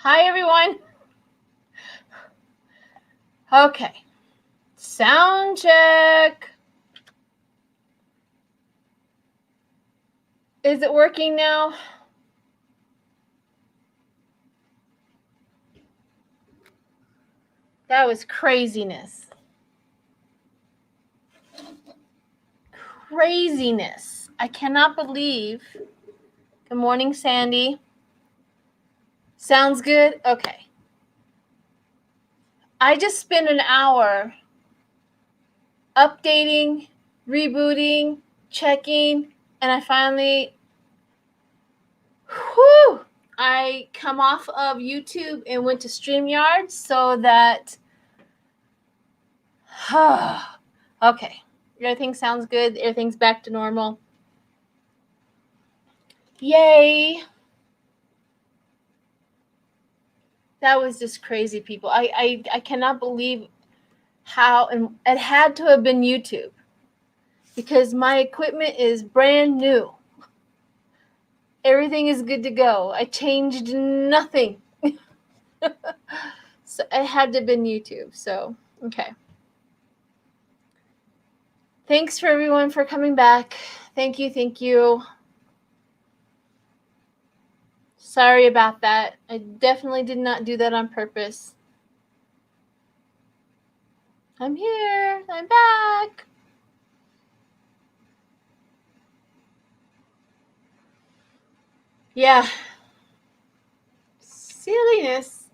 Hi, everyone. Okay. Sound check. Is it working now? That was craziness. Craziness. I cannot believe. Good morning, Sandy. Sounds good? Okay. I just spent an hour updating, rebooting, checking, and I finally, I come off of YouTube and went to StreamYard so that, okay, everything sounds good. Everything's back to normal. Yay. That was just crazy, people. I cannot believe how, and it had to have been YouTube because my equipment is brand new. Everything is good to go. I changed nothing. So it had to have been YouTube. So, okay. Thanks for everyone for coming back. Thank you. Thank you. Sorry about that. I definitely did not do that on purpose. I'm here. I'm back. Yeah. Silliness.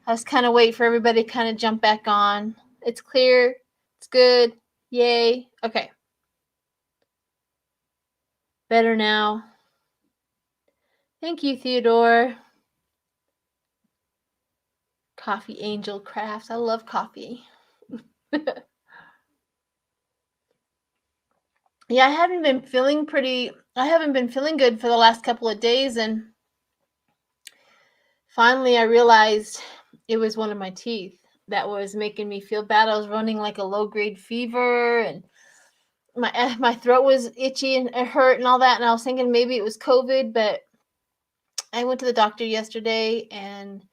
I was kind of waiting for everybody to kind of jump back on. It's clear. It's good. Yay. Okay. Better now. Thank you, Theodore. Coffee Angel Crafts. I love coffee. Yeah, I haven't been feeling good for the last couple of days, and finally I realized it was one of my teeth that was making me feel bad. I was running like a low-grade fever, and my throat was itchy and it hurt and all that, and I was thinking maybe it was COVID, but I went to the doctor yesterday and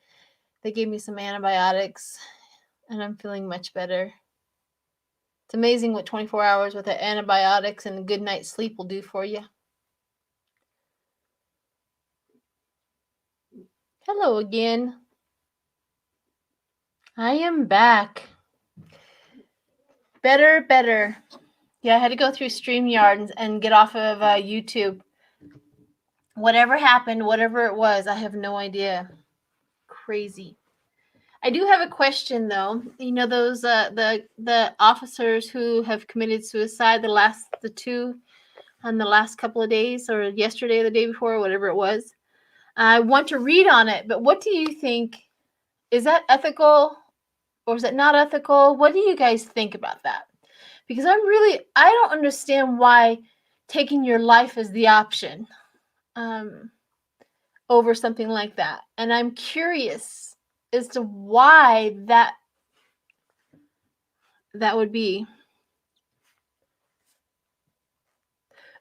they gave me some antibiotics and I'm feeling much better. It's amazing what 24 hours with the antibiotics and a good night's sleep will do for you. Hello again. I am back. Better. Yeah, I had to go through StreamYard and get off of YouTube. Whatever happened, whatever it was, I have no idea. Crazy. I do have a question though. You know those the officers who have committed suicide, the two on the last couple of days, or yesterday or the day before, or whatever it was. I want to read on it, but what do you think? Is that ethical or is it not ethical? What do you guys think about that? Because I don't understand why taking your life is the option over something like that. And I'm curious as to why that would be.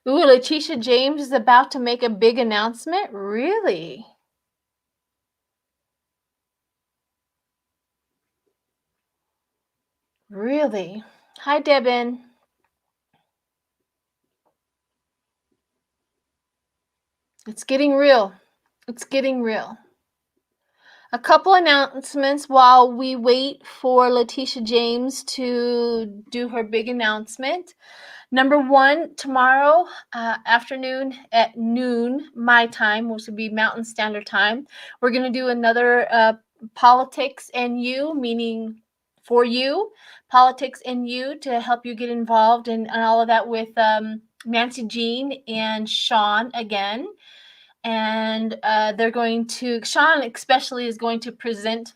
Ooh, Letitia James is about to make a big announcement? Really? Really? Hi, Debin. It's getting real. It's getting real. A couple announcements while we wait for Letitia James to do her big announcement. Number one, tomorrow afternoon at noon, my time, which would be Mountain Standard Time, we're going to do another Politics and You, meaning for you, Politics and You, to help you get involved in all of that with Nancy Jean and Sean again. And Sean especially is going to present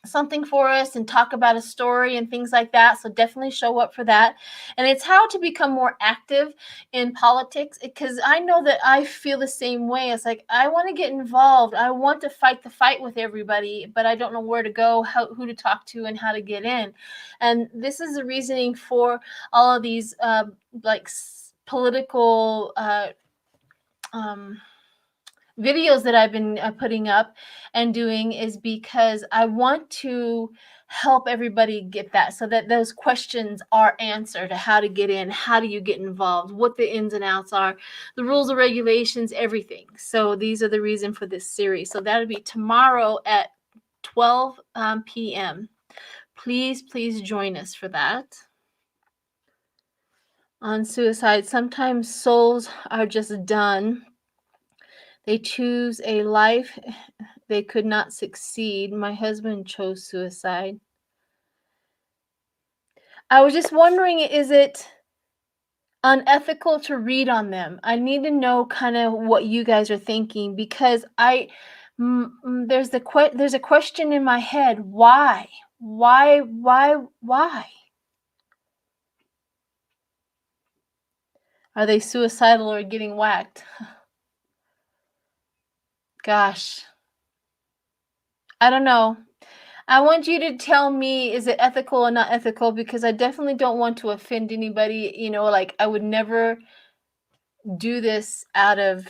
something for us and talk about a story and things like that. So definitely show up for that. And it's how to become more active in politics, because I know that I feel the same way. It's like, I want to get involved. I want to fight the fight with everybody, but I don't know where to go, who to talk to, and how to get in. And this is the reasoning for all of these political videos that I've been putting up and doing is because I want to help everybody get that, so that those questions are answered. How to get in, how do you get involved, what the ins and outs are, the rules and regulations, everything. So these are the reason for this series. So that'll be tomorrow at 12 p.m. Please join us for that. On suicide, sometimes souls are just done. They choose a life they could not succeed. My husband chose suicide. I was just wondering, is it unethical to read on them? I need to know kind of what you guys are thinking, because there's a question in my head. Why? Are they suicidal or getting whacked? Gosh, I don't know. I want you to tell me, is it ethical or not ethical? Because I definitely don't want to offend anybody. You know, like, I would never do this out of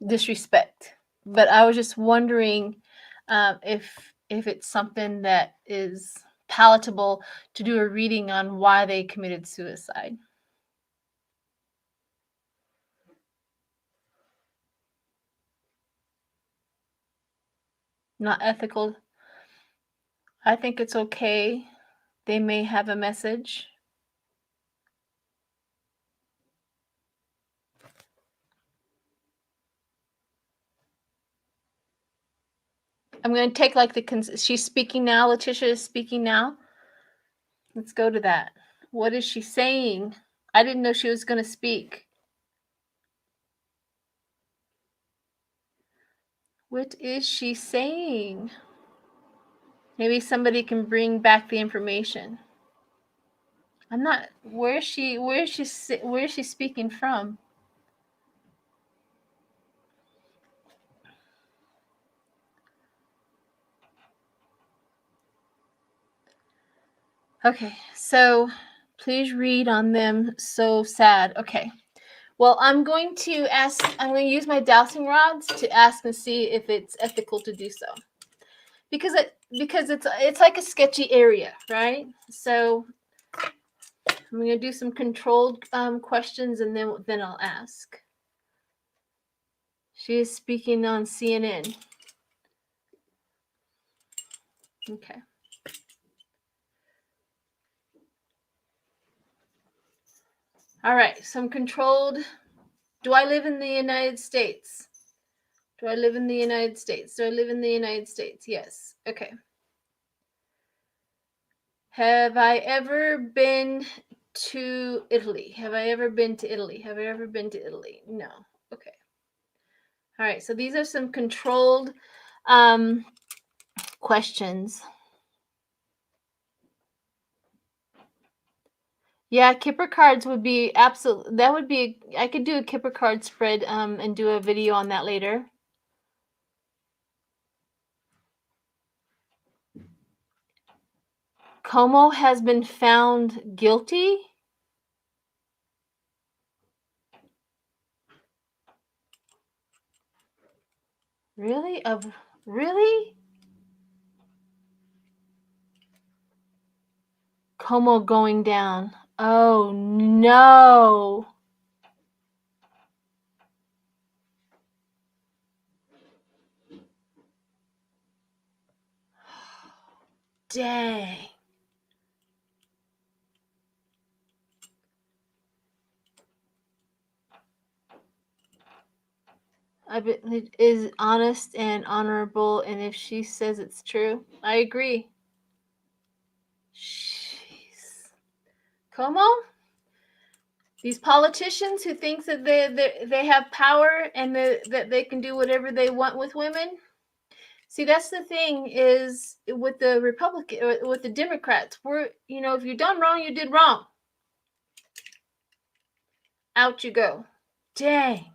disrespect. But I was just wondering if it's something that is palatable to do a reading on why they committed suicide. Not ethical. I think it's okay. They may have a message. I'm going to take like she's speaking now. Letitia is speaking now. Let's go to that. What is she saying? I didn't know she was going to speak. What is she saying? Maybe somebody can bring back the information. I'm not. Where is she speaking from? Okay, so please read on them. So sad. Okay. Well, I'm going to use my dowsing rods to ask and see if it's ethical to do so. Because it's like a sketchy area, right? So I'm going to do some controlled questions, and then I'll ask. She is speaking on CNN. Okay. All right, some controlled. Do I live in the United States? Do I live in the United States? Do I live in the United States? Yes. Okay. Have I ever been to Italy? Have I ever been to Italy? Have I ever been to Italy? No. Okay. All right, so these are some controlled questions. Yeah, Kipper cards would be absolute. That would be. I could do a Kipper card spread and do a video on that later. Como has been found guilty. Really? Really? Como going down. Oh no. Dang. I bet it is honest and honorable, and if she says it's true, I agree. Jeez. Como? These politicians who think that they have power and that they can do whatever they want with women. See, that's the thing is with the with the Democrats. If you've done wrong, you did wrong. Out you go. Dang.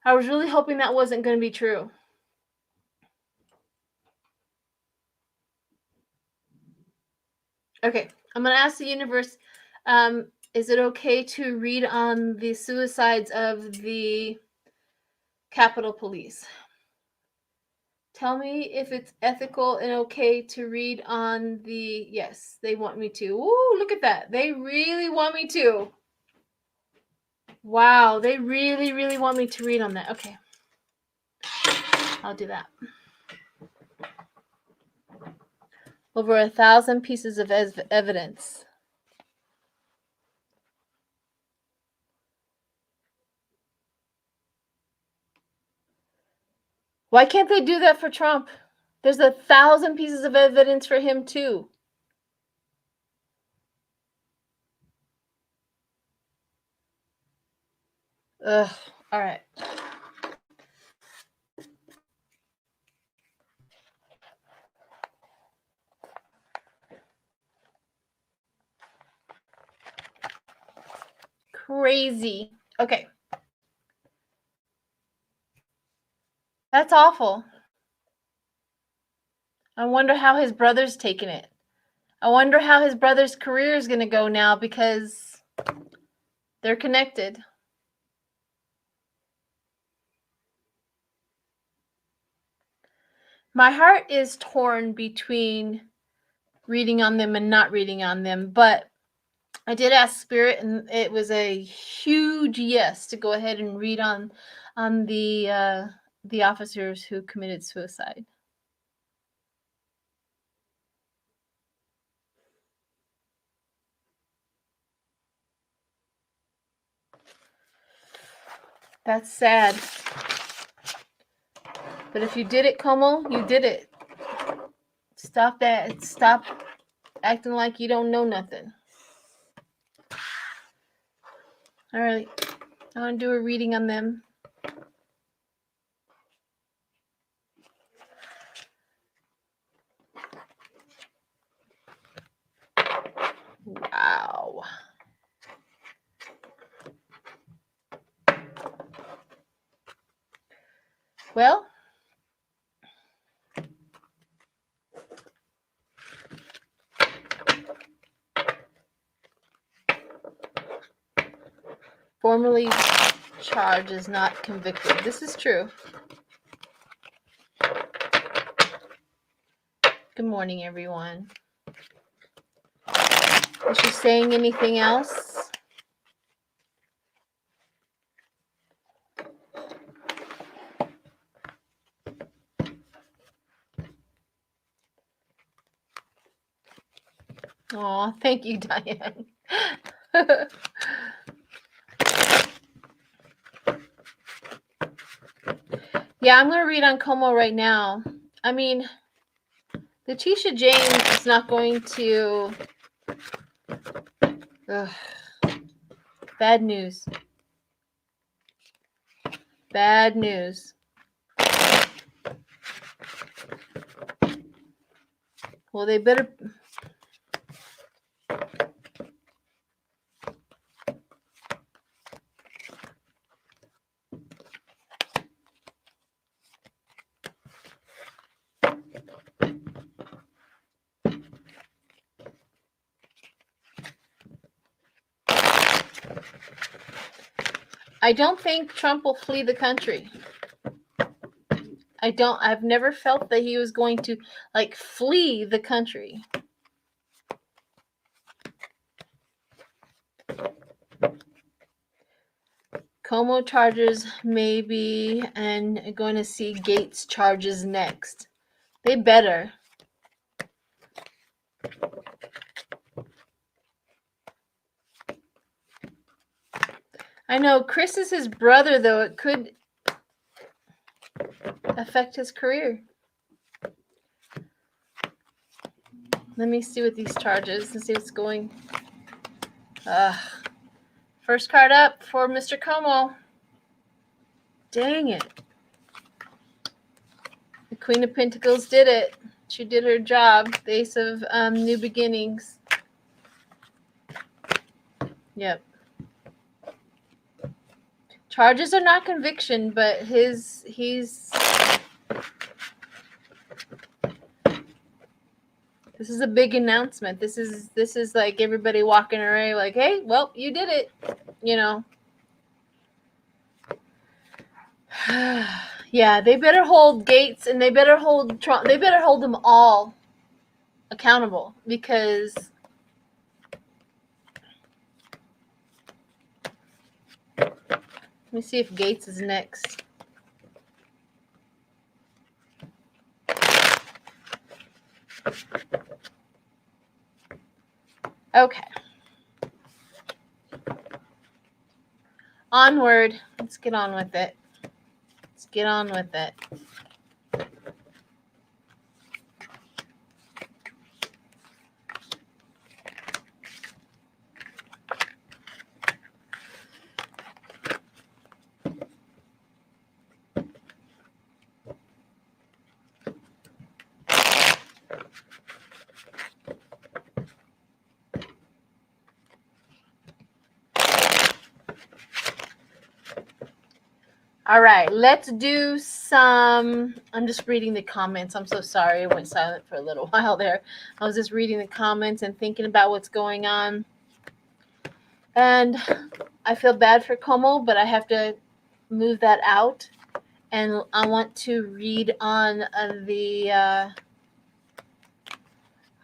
I was really hoping that wasn't going to be true. Okay, I'm going to ask the universe, is it okay to read on the suicides of the Capitol Police. Tell me if it's ethical and okay to read on the... Yes, they want me to. Ooh, look at that. They really want me to. Wow, they really, really want me to read on that. Okay. I'll do that. Over 1,000 pieces of evidence. Why can't they do that for Trump? There's 1,000 pieces of evidence for him too. Ugh. All right. Crazy. Okay. That's awful. I wonder how his brother's taking it. I wonder how his brother's career is going to go now because they're connected. My heart is torn between reading on them and not reading on them, but I did ask Spirit, and it was a huge yes to go ahead and read on the officers who committed suicide. That's sad. But if you did it, Como, you did it. Stop that. Stop acting like you don't know nothing. All right. I want to do a reading on them. Wow. Well, formally charged is not convicted. This is true. Good morning, everyone. Is she saying anything else? Oh, thank you, Diane. Yeah, I'm going to read on Como right now. I mean, Letitia James is not going to... Ugh. Bad news. Bad news. Well, they better... I don't think Trump will flee the country. I've never felt that he was going to, like, flee the country. Como charges maybe, and going to see Gates charges next. They better. I know Chris is his brother, though. It could affect his career. Let me see what these charges and see what's going. First card up for Mr. Como. Dang it. The Queen of Pentacles did it. She did her job. The Ace of New Beginnings. Yep. Charges are not conviction, but he's... This is a big announcement. This is like everybody walking away like, hey, well, you did it. You know. Yeah, they better hold Gates and they better hold Trump. They better hold them all accountable, because let me see if Gates is next. Okay. Onward. Let's get on with it. Let's get on with it. All right, let's do some. I'm just reading the comments. I'm so sorry. I went silent for a little while there. I was just reading the comments and thinking about what's going on. And I feel bad for Como, but I have to move that out. And I want to read on the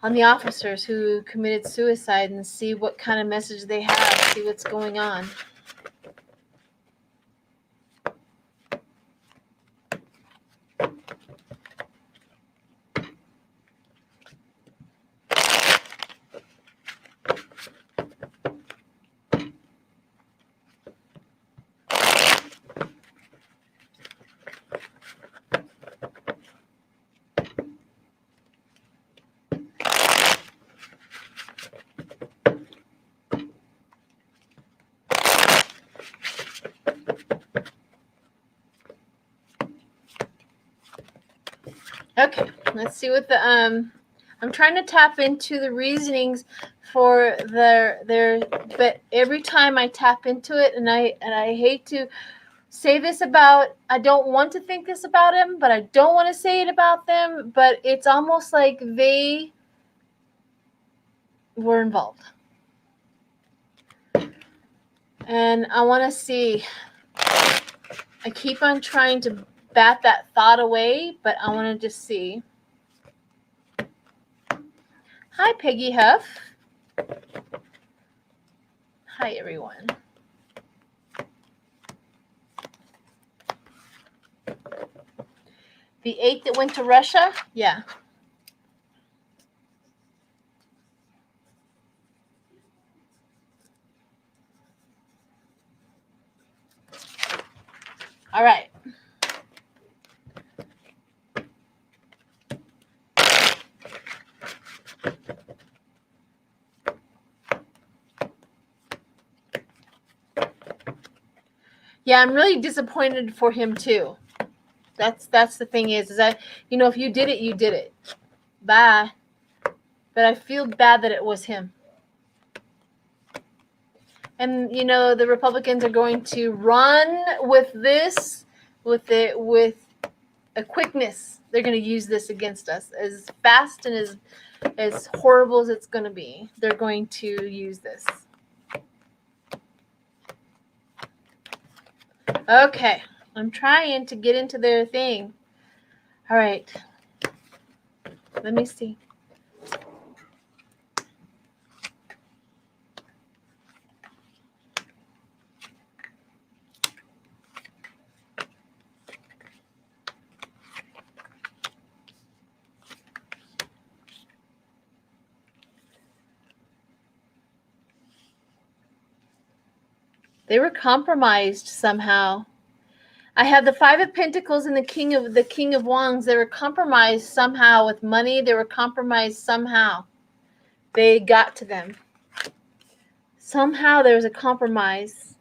officers who committed suicide and see what kind of message they have, see what's going on. Okay, let's see what the I'm trying to tap into the reasonings for their but every time I tap into it, and I hate to say this about, I don't want to think this about him, but I don't want to say it about them, but it's almost like they were involved. And I want to see, I keep on trying to bat that thought away, but I want to just see. Hi, Peggy Huff. Hi, everyone. The 8 that went to Russia? Yeah. All right. Yeah, I'm really disappointed for him too. That's the thing is that, you know, if you did it, you did it. Bye. But I feel bad that it was him. And, you know, the Republicans are going to run with this, with a quickness. They're going to use this against us as fast and as horrible as it's going to be. They're going to use this. Okay, I'm trying to get into their thing. All right, let me see. They were compromised somehow. I have the 5 of Pentacles and the King of Wands. They were compromised somehow with money. They were compromised somehow. They got to them. Somehow there was a compromise.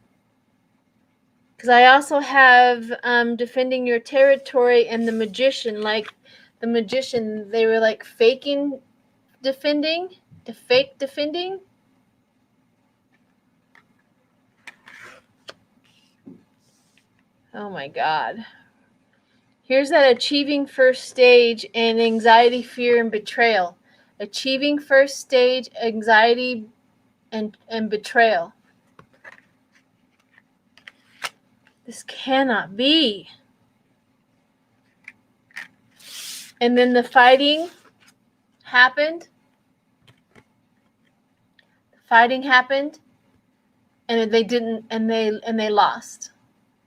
Because I also have defending your territory and the Magician. Like the Magician, they were like faking defending, fake defending. Oh my God. Here's that achieving first stage and anxiety, fear, and betrayal. Achieving first stage, anxiety, and betrayal. This cannot be. And then the fighting happened. Fighting happened, and they lost.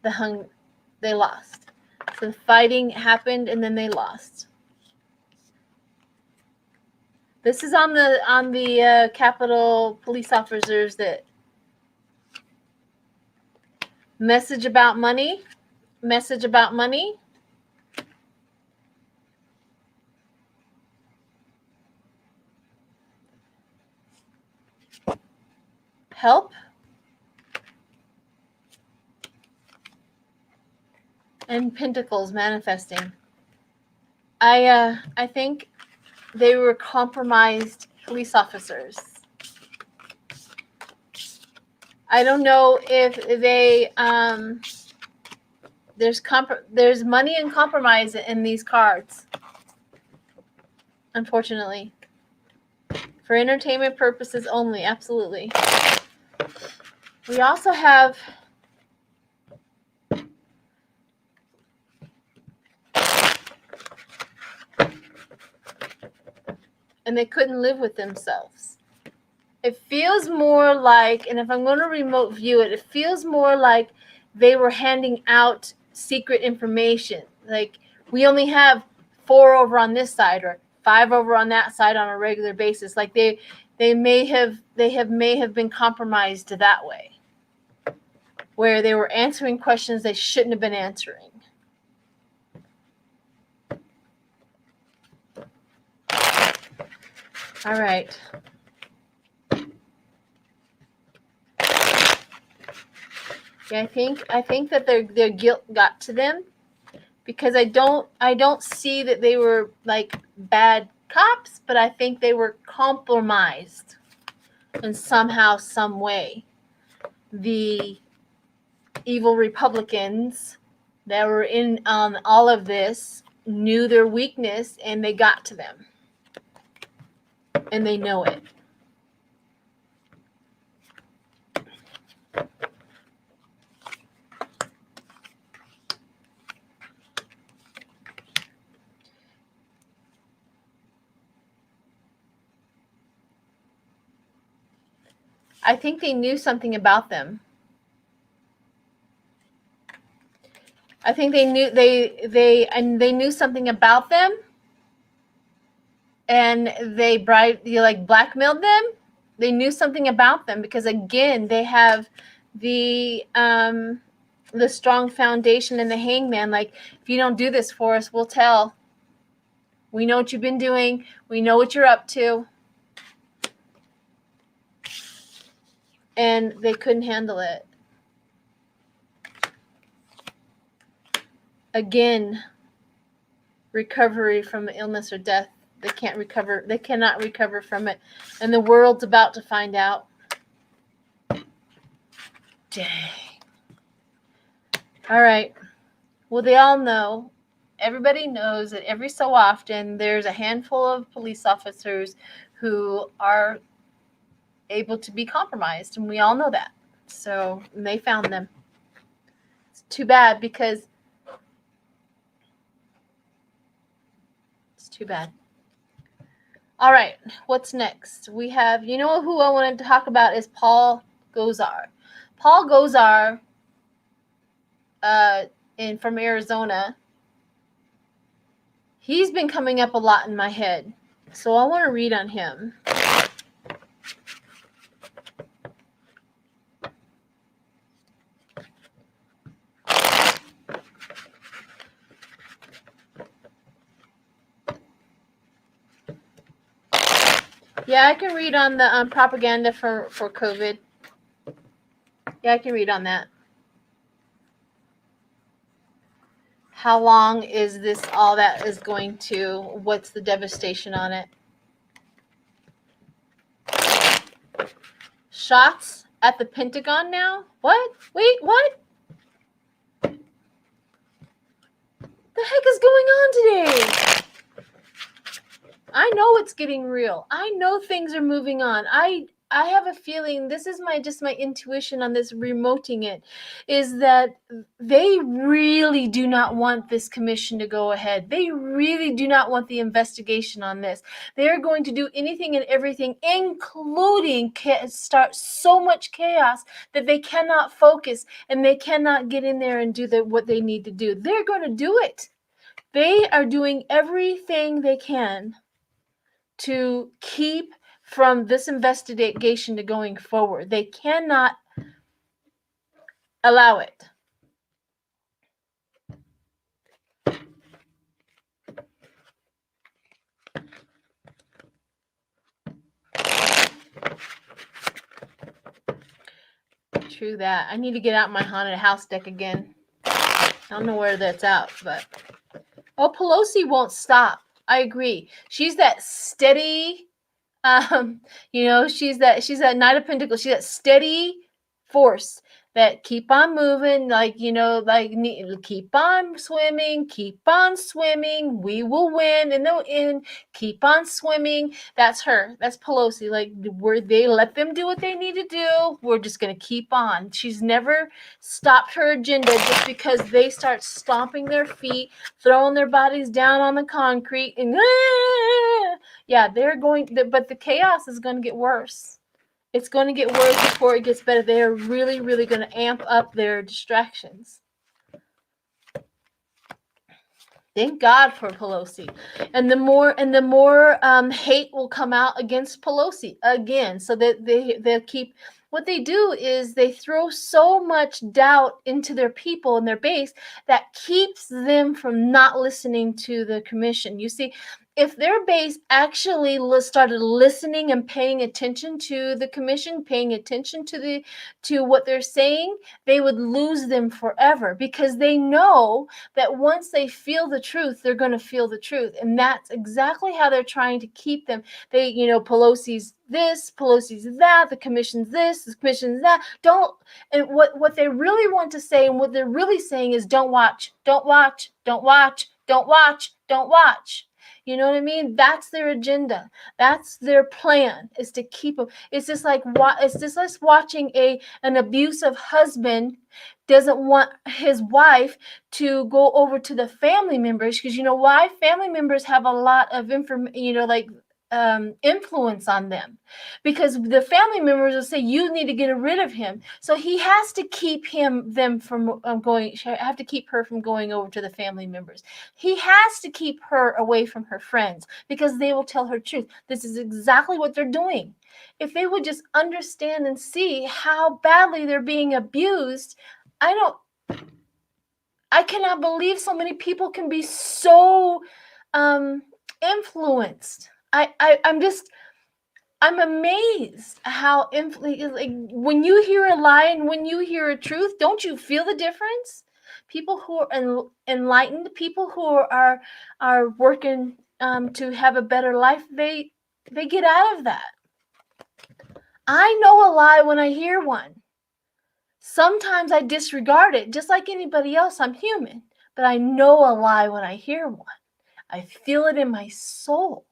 They lost. So the fighting happened, and then they lost. This is on the Capitol police officers that message about money. Help. And Pentacles manifesting. I think they were compromised police officers. I don't know if they there's money and compromise in these cards. Unfortunately. For entertainment purposes only, absolutely. We also have and they couldn't live with themselves. It feels more like, and if I'm going to remote view it, it feels more like they were handing out secret information. Like, we only have 4 over on this side or 5 over on that side on a regular basis. Like they may have been compromised that way, where they were answering questions they shouldn't have been answering. All right. Yeah, I think that their guilt got to them, because I don't see that they were like bad cops, but I think they were compromised in somehow, some way. The evil Republicans that were in on all of this knew their weakness, and they got to them, and they know it. I think they knew something about them. I think they knew something about them, and they blackmailed them. They knew something about them, because again, they have the strong foundation and the hangman. Like, if you don't do this for us, we'll tell. We know what you've been doing. We know what you're up to. And they couldn't handle it. Again, recovery from illness or death. They can't recover. They cannot recover from it. And the world's about to find out. Dang. All right. Well, they all know. Everybody knows that every so often there's a handful of police officers who are able to be compromised, and we all know that. So they found them. It's too bad, because it's too bad. All right, what's next? We have, you know who I wanted to talk about is Paul Gosar. Paul Gosar, from Arizona. He's been coming up a lot in my head, so I want to read on him. Yeah, I can read on the propaganda for COVID. Yeah, I can read on that. How long is this, all that is going to, what's the devastation on it? Shots at the Pentagon now? What? Wait, what? The heck is going on today? I know it's getting real. I know things are moving on. I I have a feeling, this is just my intuition on this remoting it, is that they really do not want this commission to go ahead. They really do not want the investigation on this. They're going to do anything and everything, including start so much chaos that they cannot focus and they cannot get in there and do what they need to do. They're going to do it. They are doing everything they can to keep from this investigation to going forward. They cannot allow it. True that. I need to get out my haunted house deck again. I don't know where that's out, but Pelosi won't stop. I agree. She's that steady, she's that Knight of Pentacles. She's that steady force that keep on moving, keep on swimming, we will win in the end, keep on swimming. That's her. That's Pelosi. Like, where they let them do what they need to do, we're just going to keep on. She's never stopped her agenda just because they start stomping their feet, throwing their bodies down on the concrete, and yeah, but the chaos is going to get worse. It's going to get worse before it gets better. They're really, really going to amp up their distractions. Thank God for Pelosi. And the more hate will come out against Pelosi again, so that they'll keep. What they do is they throw so much doubt into their people and their base that keeps them from not listening to the commission. You see, if their base actually started listening and paying attention to the commission, paying attention to what they're saying, they would lose them forever, because they know that once they feel the truth, they're going to feel the truth. And that's exactly how they're trying to keep them. They, Pelosi's this, Pelosi's that, the commission's this, the commission's that. And what they really want to say, and what they're really saying is, don't watch, don't watch, don't watch, don't watch, don't watch. You know what I mean? That's their agenda. That's their plan, is to keep them. It's just like watching an abusive husband doesn't want his wife to go over to the family members, because you know why? Family members have a lot of influence on them, because the family members will say, you need to get rid of him. So he has to keep them from have to keep her from going over to the family members. He has to keep her away from her friends, because they will tell her truth. This is exactly what they're doing. If they would just understand and see how badly they're being abused, I cannot believe so many people can be so influenced. I'm amazed how when you hear a lie and when you hear a truth, don't you feel the difference? People who are enlightened, people who are working to have a better life, they get out of that. I know a lie when I hear one. Sometimes I disregard it, just like anybody else. I'm human, but I know a lie when I hear one. I feel it in my soul.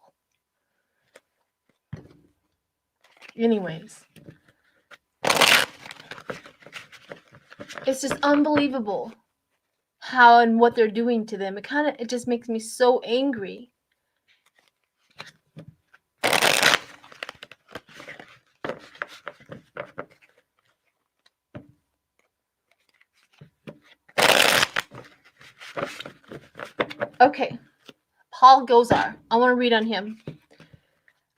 Anyways, it's just unbelievable how and what they're doing to them. It just makes me so angry. Okay, Paul Gosar. I want to read on him.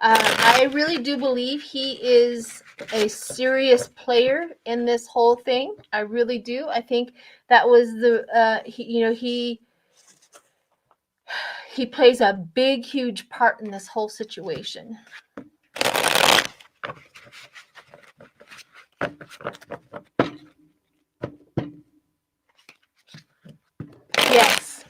I really do believe he is a serious player in this whole thing. I really do. I think that was he plays a big, huge part in this whole situation. Yes.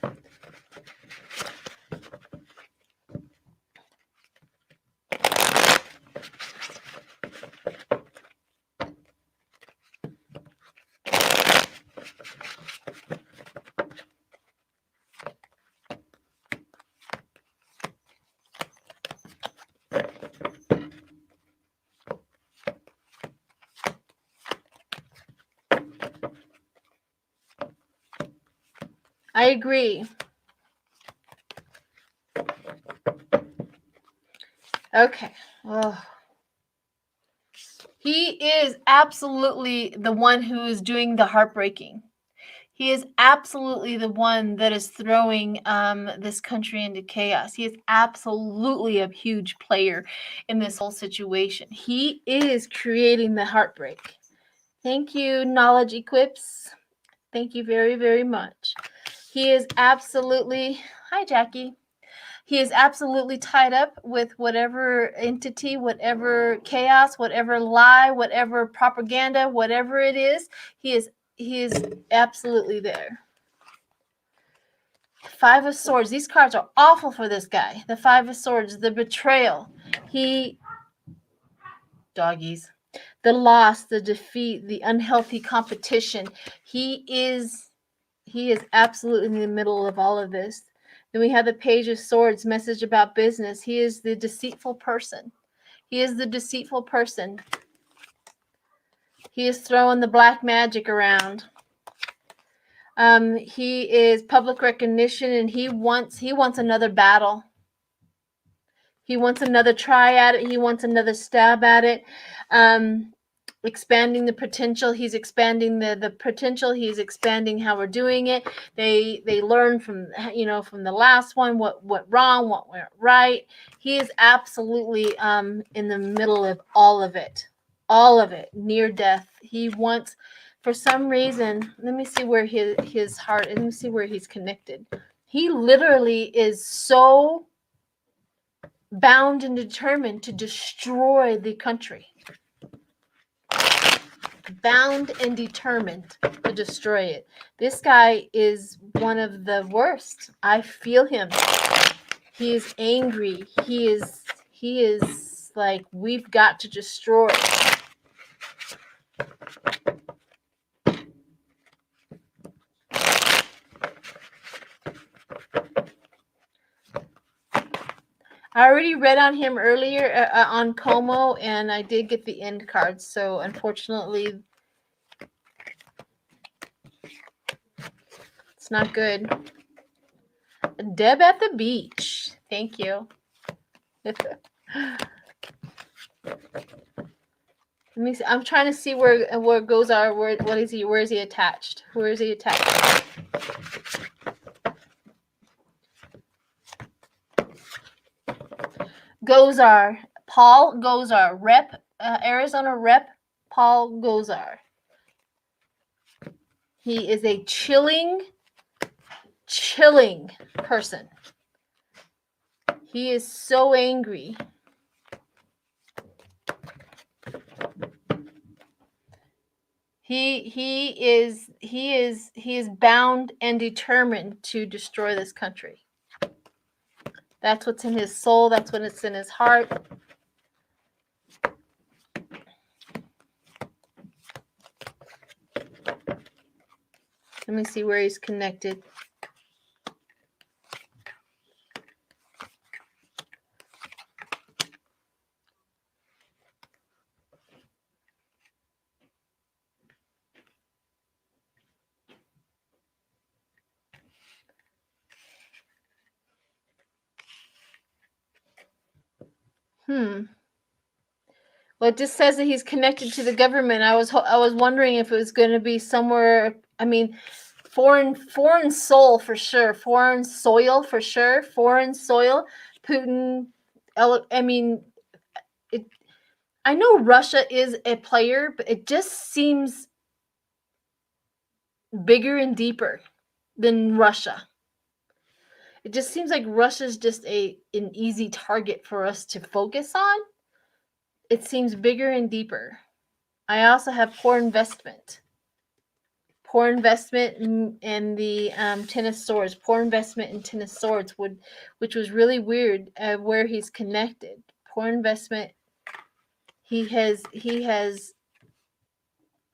I agree. Okay. Oh. He is absolutely the one who is doing the heartbreaking. He is absolutely the one that is throwing this country into chaos. He is absolutely a huge player in this whole situation. He is creating the heartbreak. Thank you, Knowledge Equips. Thank you very, very much. He is absolutely... Hi, Jackie. He is absolutely tied up with whatever entity, whatever chaos, whatever lie, whatever propaganda, whatever it is. He is absolutely there. Five of Swords. These cards are awful for this guy. The Five of Swords, the betrayal. Doggies. The loss, the defeat, the unhealthy competition. He is absolutely in the middle of all of this. Then we have the Page of Swords, message about business. He is the deceitful person. He is the deceitful person. He is throwing the black magic around. He is public recognition, and he wants another battle. He wants another try at it. He wants another stab at it. Expanding the potential. He's expanding the potential. He's expanding how we're doing it. They learn from from the last one what went wrong, what went right. He is absolutely in the middle of all of it, near death. He wants, for some reason, let me see where his heart. Let me see where he's connected. He literally is so bound and determined to destroy the country. Bound and determined to destroy it. This guy is one of the worst. I feel him. He is angry. He is like, we've got to destroy. I already read on him earlier on Como, and I did get the end cards. So unfortunately, it's not good. Deb at the beach. Thank you. Let me see. I'm trying to see where goes are. Where is he attached? Where is he attached? Gozar. Paul Gozar. Rep. Arizona Rep. Paul Gozar. He is a chilling person. He is so angry. He is bound and determined to destroy this country. That's what's in his soul. That's what's in his heart. Let me see where he's connected. Well, it just says that he's connected to the government. I was wondering if it was going to be somewhere. I mean, foreign soul for sure. Foreign soil for sure. Foreign soil. Putin. I mean, I know Russia is a player, but it just seems bigger and deeper than Russia. It just seems like Russia's just an easy target for us to focus on. It seems bigger and deeper. I also have poor investment. Poor investment in the Ten of Swords. Poor investment in Ten of Swords, which was really weird where he's connected. Poor investment. He has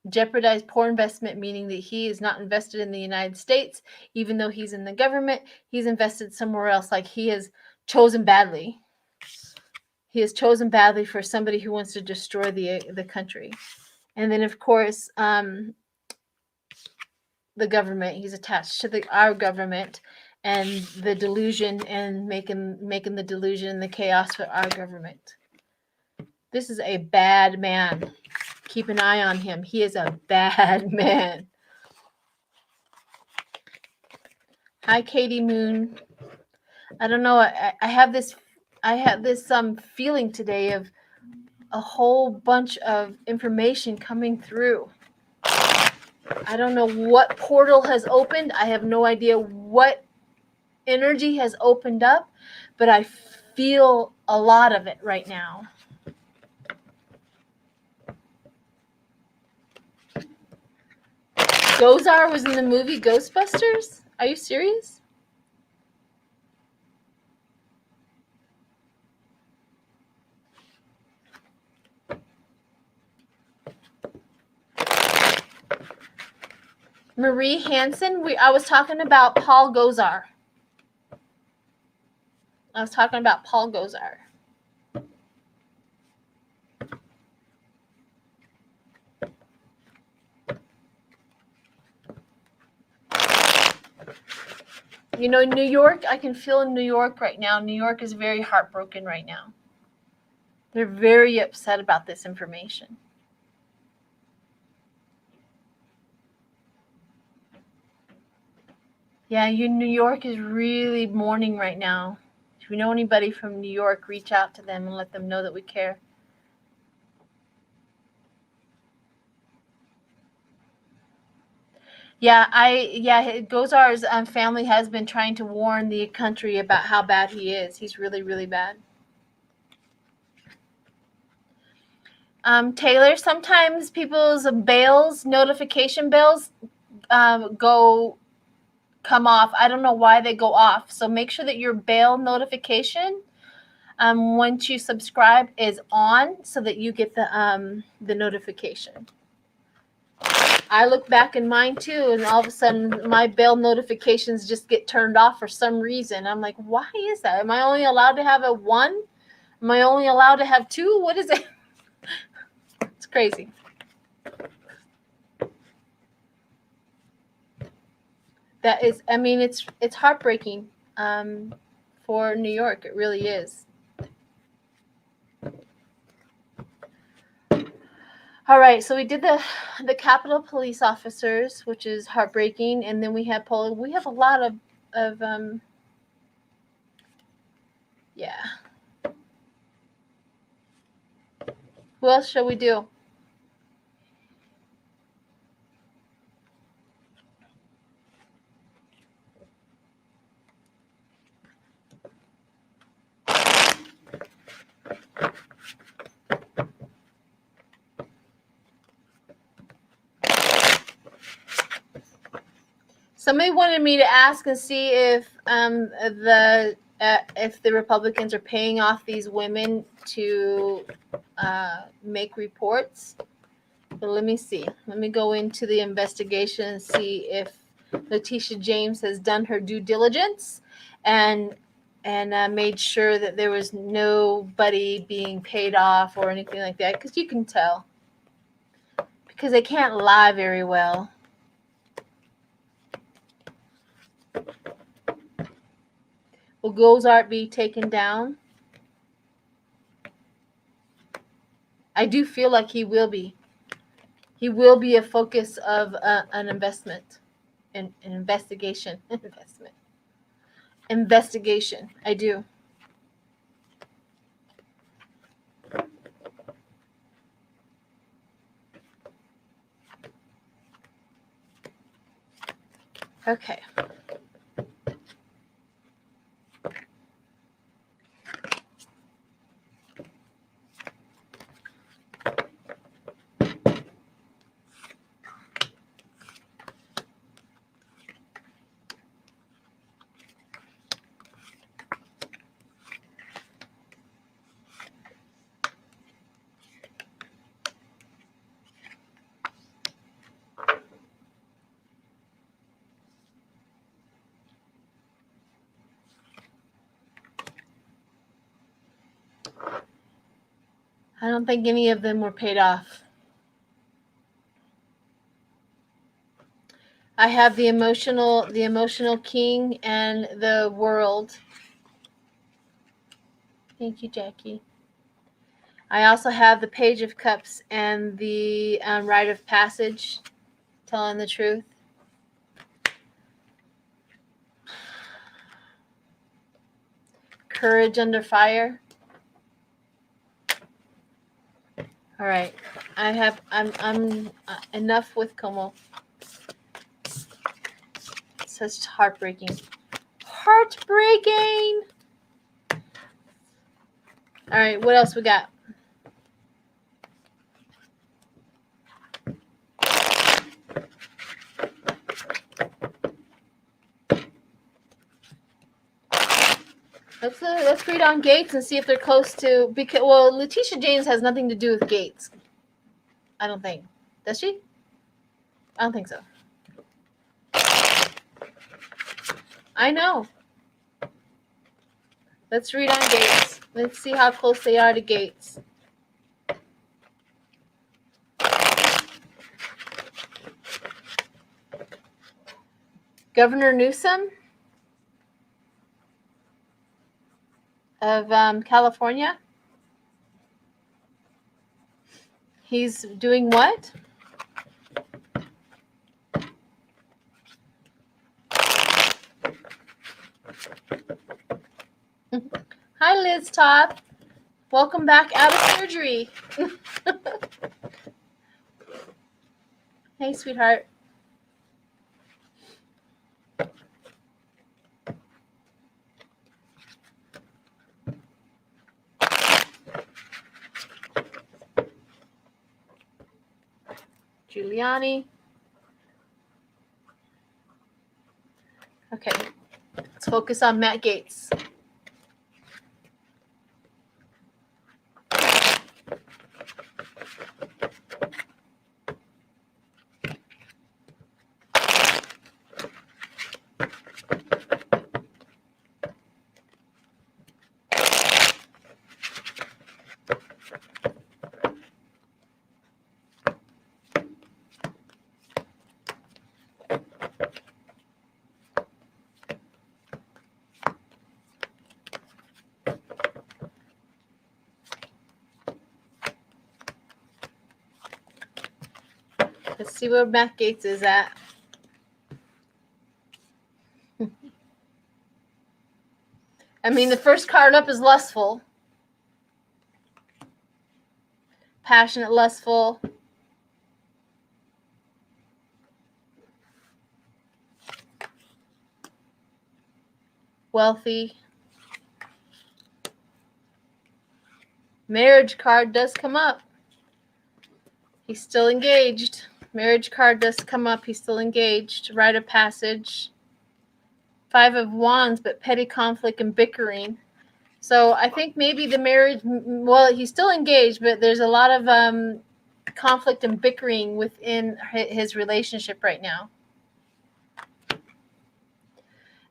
jeopardized poor investment, meaning that he is not invested in the United States, even though he's in the government. He's invested somewhere else. Like he has chosen badly. He has chosen badly for somebody who wants to destroy the country. And then, of course, the government. He's attached to our government and the delusion, and making the delusion and the chaos for our government. This is a bad man. Keep an eye on him. He is a bad man. Hi, Katie Moon. I don't know. I have this feeling today of a whole bunch of information coming through. I don't know what portal has opened. I have no idea what energy has opened up, but I feel a lot of it right now. Gozar was in the movie Ghostbusters? Are you serious? Marie Hansen? I was talking about Paul Gozar. You know, New York, I can feel in New York right now. New York is very heartbroken right now. They're very upset about this information. Yeah, New York is really mourning right now. If you know anybody from New York, reach out to them and let them know that we care. Gozar's family has been trying to warn the country about how bad he is. He's really, really bad. Taylor, sometimes people's notification bells, come off. I don't know why they go off. So make sure that your bail notification, once you subscribe, is on so that you get the notification. I look back in mine too, and all of a sudden my bail notifications just get turned off for some reason. I'm like, why is that? Am I only allowed to have a 1? Am I only allowed to have 2? What is it? It's crazy. That is, I mean, it's heartbreaking for New York. It really is. All right, so we did the Capitol Police officers, which is heartbreaking, and then we have we have a lot of yeah. Who else shall we do? Somebody wanted me to ask and see if the Republicans are paying off these women to make reports. But let me see. Let me go into the investigation and see if Letitia James has done her due diligence and made sure that there was nobody being paid off or anything like that. Because you can tell. Because they can't lie very well. Will Gozart be taken down? I do feel like he will be. He will be a focus of an investment, an investigation. Investigation. I do. Okay. I don't think any of them were paid off. I have the emotional king and the world. Thank you, Jackie. I also have the Page of Cups and the Rite of Passage, telling the truth. Courage under fire. All right, I'm enough with Como. Such heartbreaking. Heartbreaking. All right, what else we got? Let's read on Gates and see if they're close to, because Letitia James has nothing to do with Gates. I don't think. Does she? I don't think so. I know. Let's read on Gates. Let's see how close they are to Gates. Governor Newsom of California. He's doing what? Hi, Liz Todd. Welcome back out of surgery. Hey, sweetheart. Giuliani. Okay, let's focus on Matt Gaetz. Let's see where Matt Gaetz is at. I mean, the first card up is lustful. Passionate, lustful. Wealthy. Marriage card does come up. He's still engaged. Marriage card does come up. He's still engaged. Rite of passage. 5 of Wands, but petty conflict and bickering. So I think maybe the marriage, well, he's still engaged, but there's a lot of conflict and bickering within his relationship right now.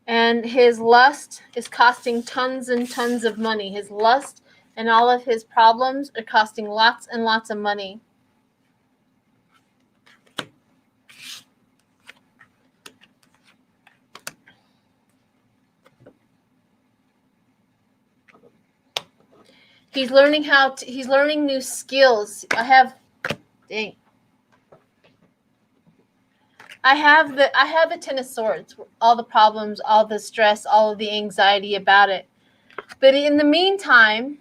And his lust is costing tons and tons of money. His lust and all of his problems are costing lots and lots of money. He's learning he's learning new skills. I have the Ten of Swords, all the problems, all the stress, all of the anxiety about it. But in the meantime,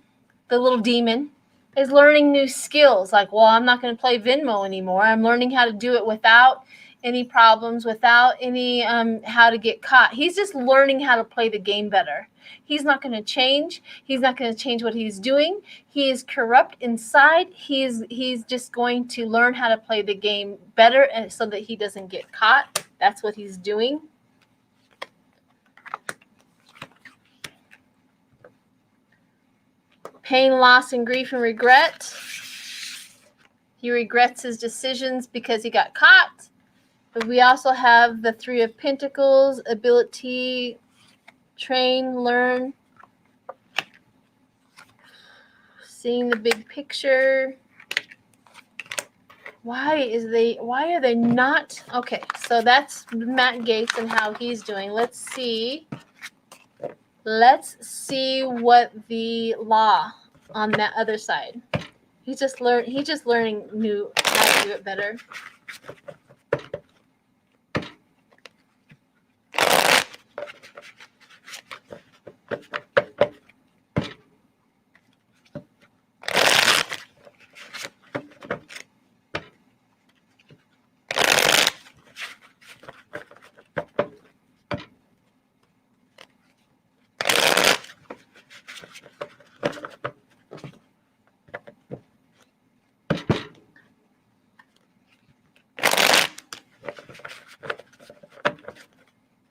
the little demon is learning new skills. Like, well, I'm not going to play Venmo anymore. I'm learning how to do it without any problems, without any how to get caught. He's just learning how to play the game better. He's not going to change. He's not going to change what he's doing. He is corrupt inside. He's just going to learn how to play the game better so that he doesn't get caught. That's what he's doing. Pain, loss, and grief and regret. He regrets his decisions because he got caught. But we also have the 3 of Pentacles, ability, train, learn, seeing the big picture. Why are they not? Okay, so that's Matt Gaetz and how he's doing. Let's see what the law on that other side. He's just learning how to do it better.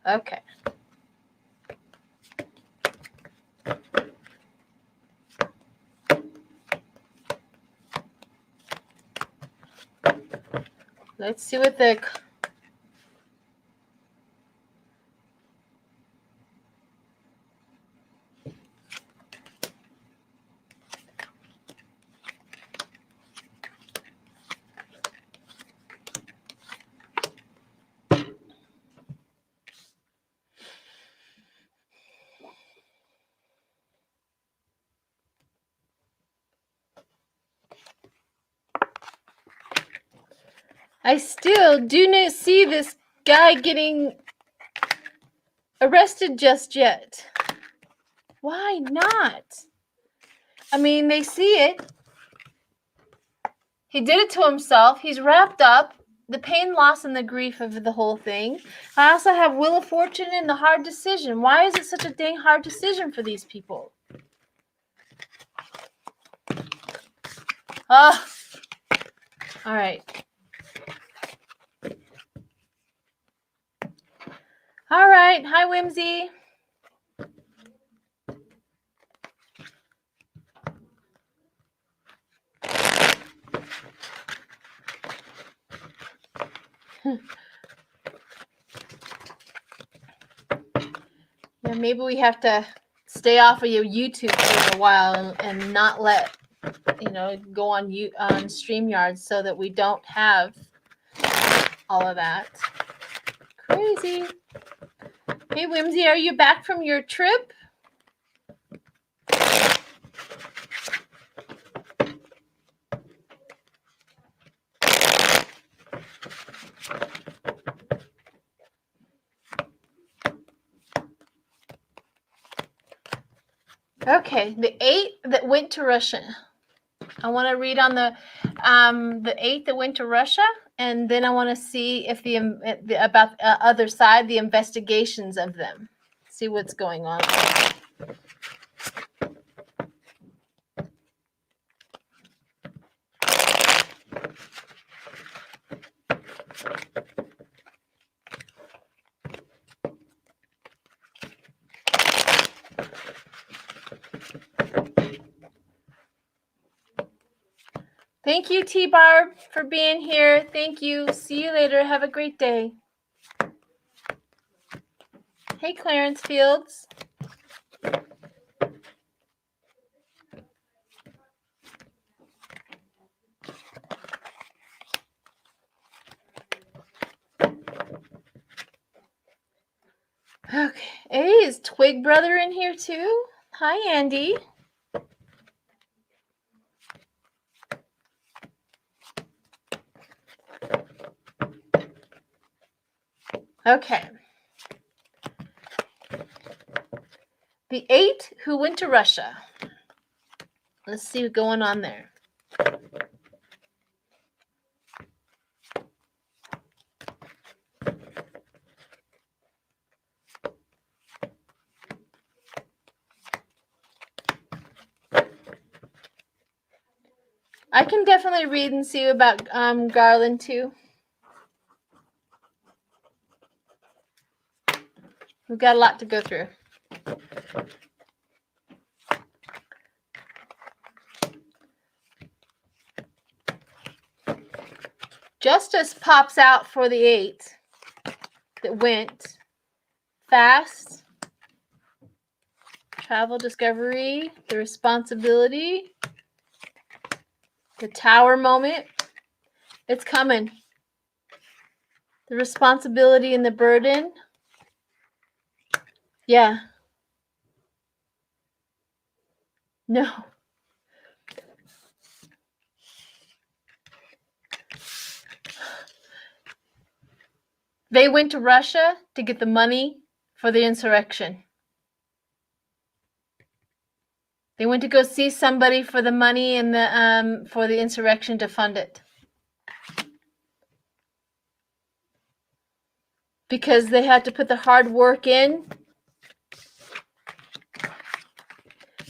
Okay. Let's see what the I still do not see this guy getting arrested just yet. Why not? I mean, they see it. He did it to himself. He's wrapped up. The pain, loss, and the grief of the whole thing. I also have Wheel of Fortune and the hard decision. Why is it such a dang hard decision for these people? Oh, all right. All right. Hi, Whimsy. Yeah, maybe we have to stay off of your YouTube for a while and not let, go on StreamYard so that we don't have all of that. Crazy. Hey, Whimsy, are you back from your trip? Okay, the 8 that went to Russia. I want to read on the 8 that went to Russia, and then I want to see if about the other side, the investigations of them. See what's going on. Thank you, T-Barb, for being here. Thank you. See you later. Have a great day. Hey, Clarence Fields. Okay. Hey, is Twig Brother in here too? Hi, Andy. Okay. The 8 who went to Russia. Let's see what's going on there. I can definitely read and see about Garland too. We've got a lot to go through. Justice pops out for the 8 that went fast. Travel, discovery, the responsibility, the Tower moment. It's coming. The responsibility and the burden. Yeah. No. They went to Russia to get the money for the insurrection. They went to go see somebody for the money and the for the insurrection to fund it. Because they had to put the hard work in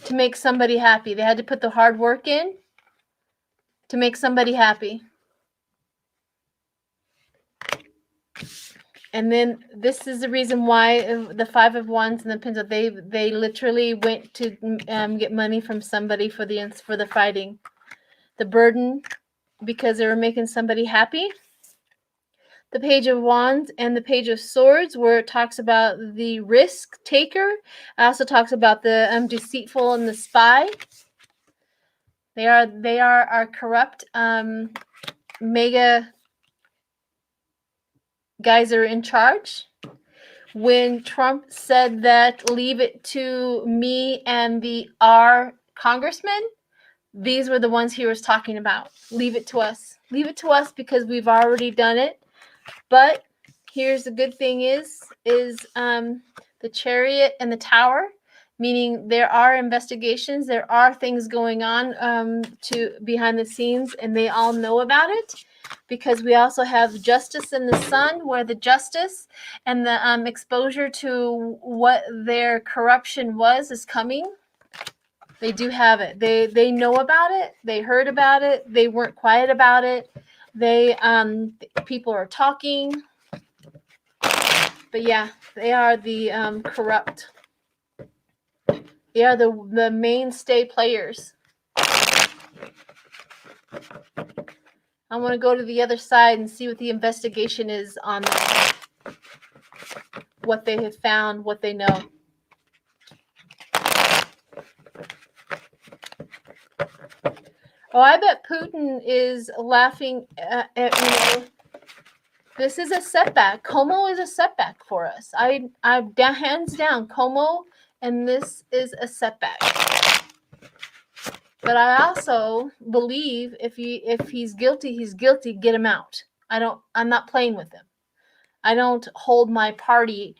to make somebody happy. They had to put the hard work in to make somebody happy. And then this is the reason why the Five of Wands and the Pentacles, they literally went to get money from somebody for the fighting. The burden, because they were making somebody happy. The Page of Wands and the Page of Swords, where it talks about the risk taker. It also talks about the deceitful and the spy. They are our corrupt mega guys are in charge. When Trump said that leave it to me and our congressmen, these were the ones he was talking about. Leave it to us. Leave it to us because we've already done it. But here's the good thing is the Chariot and the Tower, meaning there are investigations, there are things going on to behind the scenes, and they all know about it. Because we also have Justice in the Sun, where the justice and the exposure to what their corruption was is coming. They do have it. They know about it. They heard about it. They weren't quiet about it. They people are talking. But yeah, they are the corrupt. They are the mainstay players. I want to go to the other side and see what the investigation is on that. What they have found, what they know. Oh, I bet Putin is laughing at this is a setback. Como is a setback for us. I hands down, Como, and this is a setback. But I also believe if he's guilty, he's guilty. Get him out. I'm not playing with him. I don't hold my party,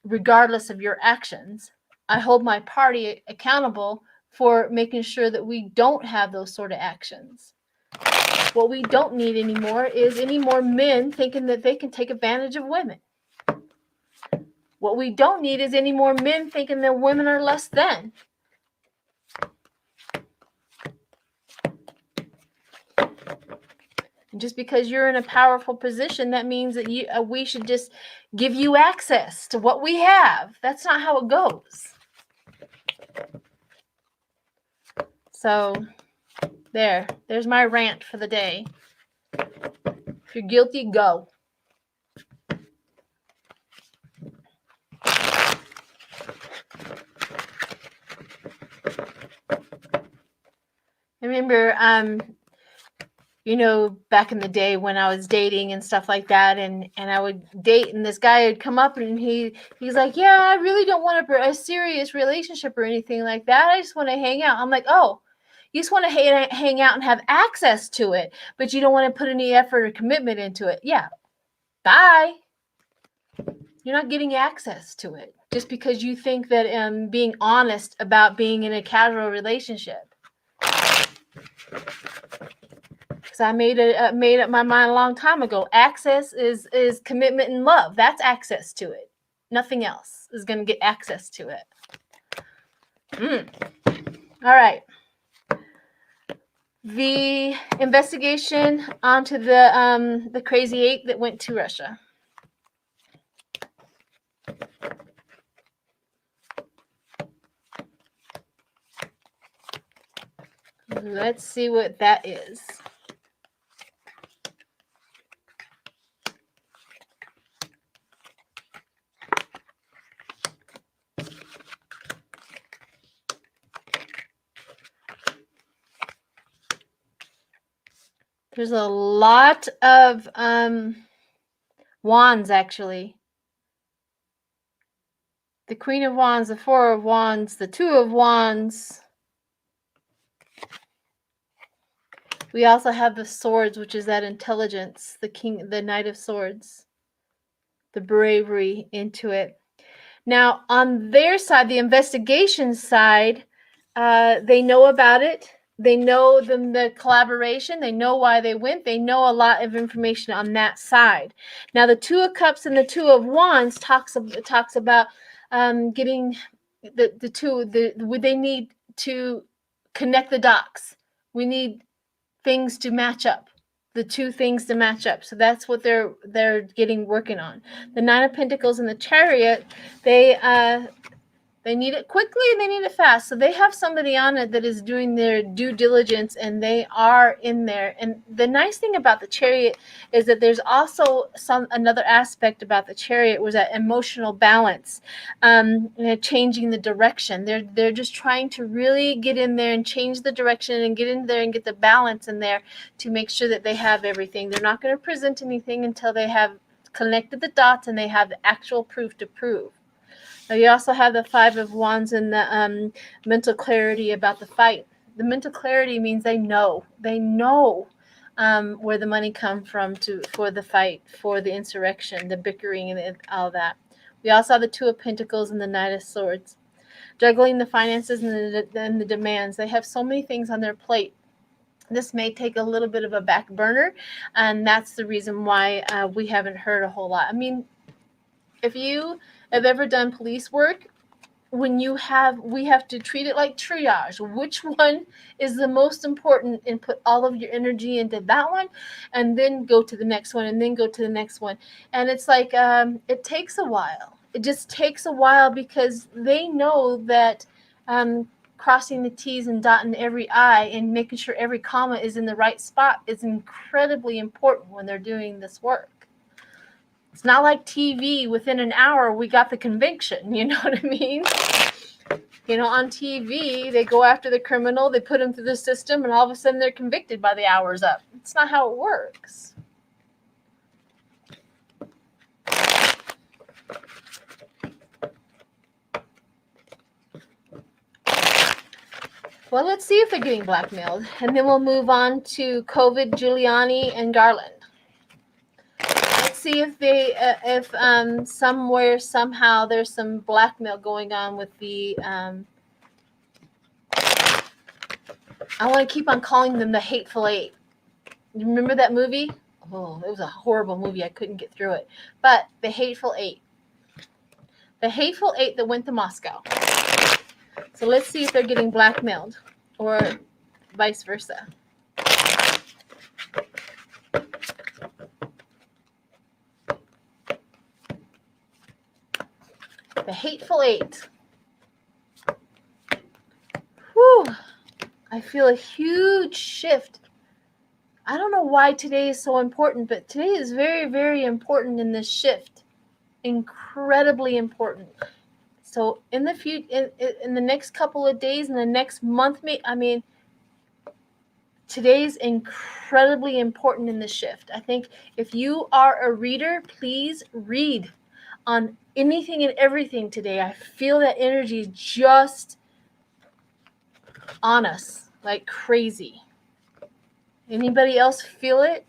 regardless of your actions. I hold my party accountable for making sure that we don't have those sort of actions. What we don't need anymore is any more men thinking that they can take advantage of women. What we don't need is any more men thinking that women are less than. And just because you're in a powerful position, that means that we should just give you access to what we have. That's not how it goes. So, there's my rant for the day. If you're guilty, go. I remember, back in the day when I was dating and stuff like that, and I would date, and this guy would come up and he's like, yeah, I really don't want a serious relationship or anything like that. I just want to hang out. I'm like, oh, you just want to hang out and have access to it, but you don't want to put any effort or commitment into it. Yeah, bye. You're not getting access to it just because you think that being honest about being in a casual relationship. Because I made up my mind a long time ago. Access is commitment and love. That's access to it. Nothing else is going to get access to it. All right. The investigation onto the crazy eight that went to Russia. Let's see what that is. There's a lot of wands, actually. The Queen of Wands, the Four of Wands, the Two of Wands. We also have the Swords, which is that intelligence, the Knight of Swords, the bravery into it. Now, on their side, the investigation side, they know about it. They know the collaboration. They know why they went. They know a lot of information on that side. Now, the Two of Cups and the Two of Wands talks about getting they need to connect the dots. We need things to match up. The two things to match up. So that's what they're working on. The Nine of Pentacles and the Chariot, they need it quickly and they need it fast. So they have somebody on it that is doing their due diligence, and they are in there. And the nice thing about the Chariot is that there's also another aspect about the Chariot was that emotional balance, changing the direction. They're just trying to really get in there and change the direction and get in there and get the balance in there to make sure that they have everything. They're not going to present anything until they have connected the dots and they have the actual proof to prove. Now you also have the Five of Wands and the mental clarity about the fight. The mental clarity means they know where the money comes from for the fight, for the insurrection, the bickering, and all that. We also have the Two of Pentacles and the Knight of Swords, juggling the finances and the demands. They have so many things on their plate. This may take a little bit of a back burner, and that's the reason why we haven't heard a whole lot. I mean, if you have ever done police work, we have to treat it like triage. Which one is the most important, and put all of your energy into that one, and then go to the next one, and then go to the next one. And it's like it takes a while. It just takes a while because they know that crossing the T's and dotting every I and making sure every comma is in the right spot is incredibly important when they're doing this work. It's not like TV. Within an hour, we got the conviction. You know what I mean? You know, on TV, they go after the criminal, they put him through the system, and all of a sudden they're convicted by the hour's up. It's not how it works. Well, let's see if they're getting blackmailed. And then we'll move on to COVID, Giuliani, and Garland. Let's see if somewhere, somehow, there's some blackmail going on with the... I want to keep on calling them the Hateful Eight. You remember that movie? Oh, it was a horrible movie. I couldn't get through it. But the Hateful Eight. The Hateful Eight that went to Moscow. So let's see if they're getting blackmailed or vice versa. The Hateful Eight. Whew. I feel a huge shift. I don't know why today is so important, but today is very, very important in this shift. Incredibly important. So in the future, in the next couple of days, in the next month, today's incredibly important in the shift. I think if you are a reader, please read on anything and everything today. I feel that energy is just on us like crazy. Anybody else feel it?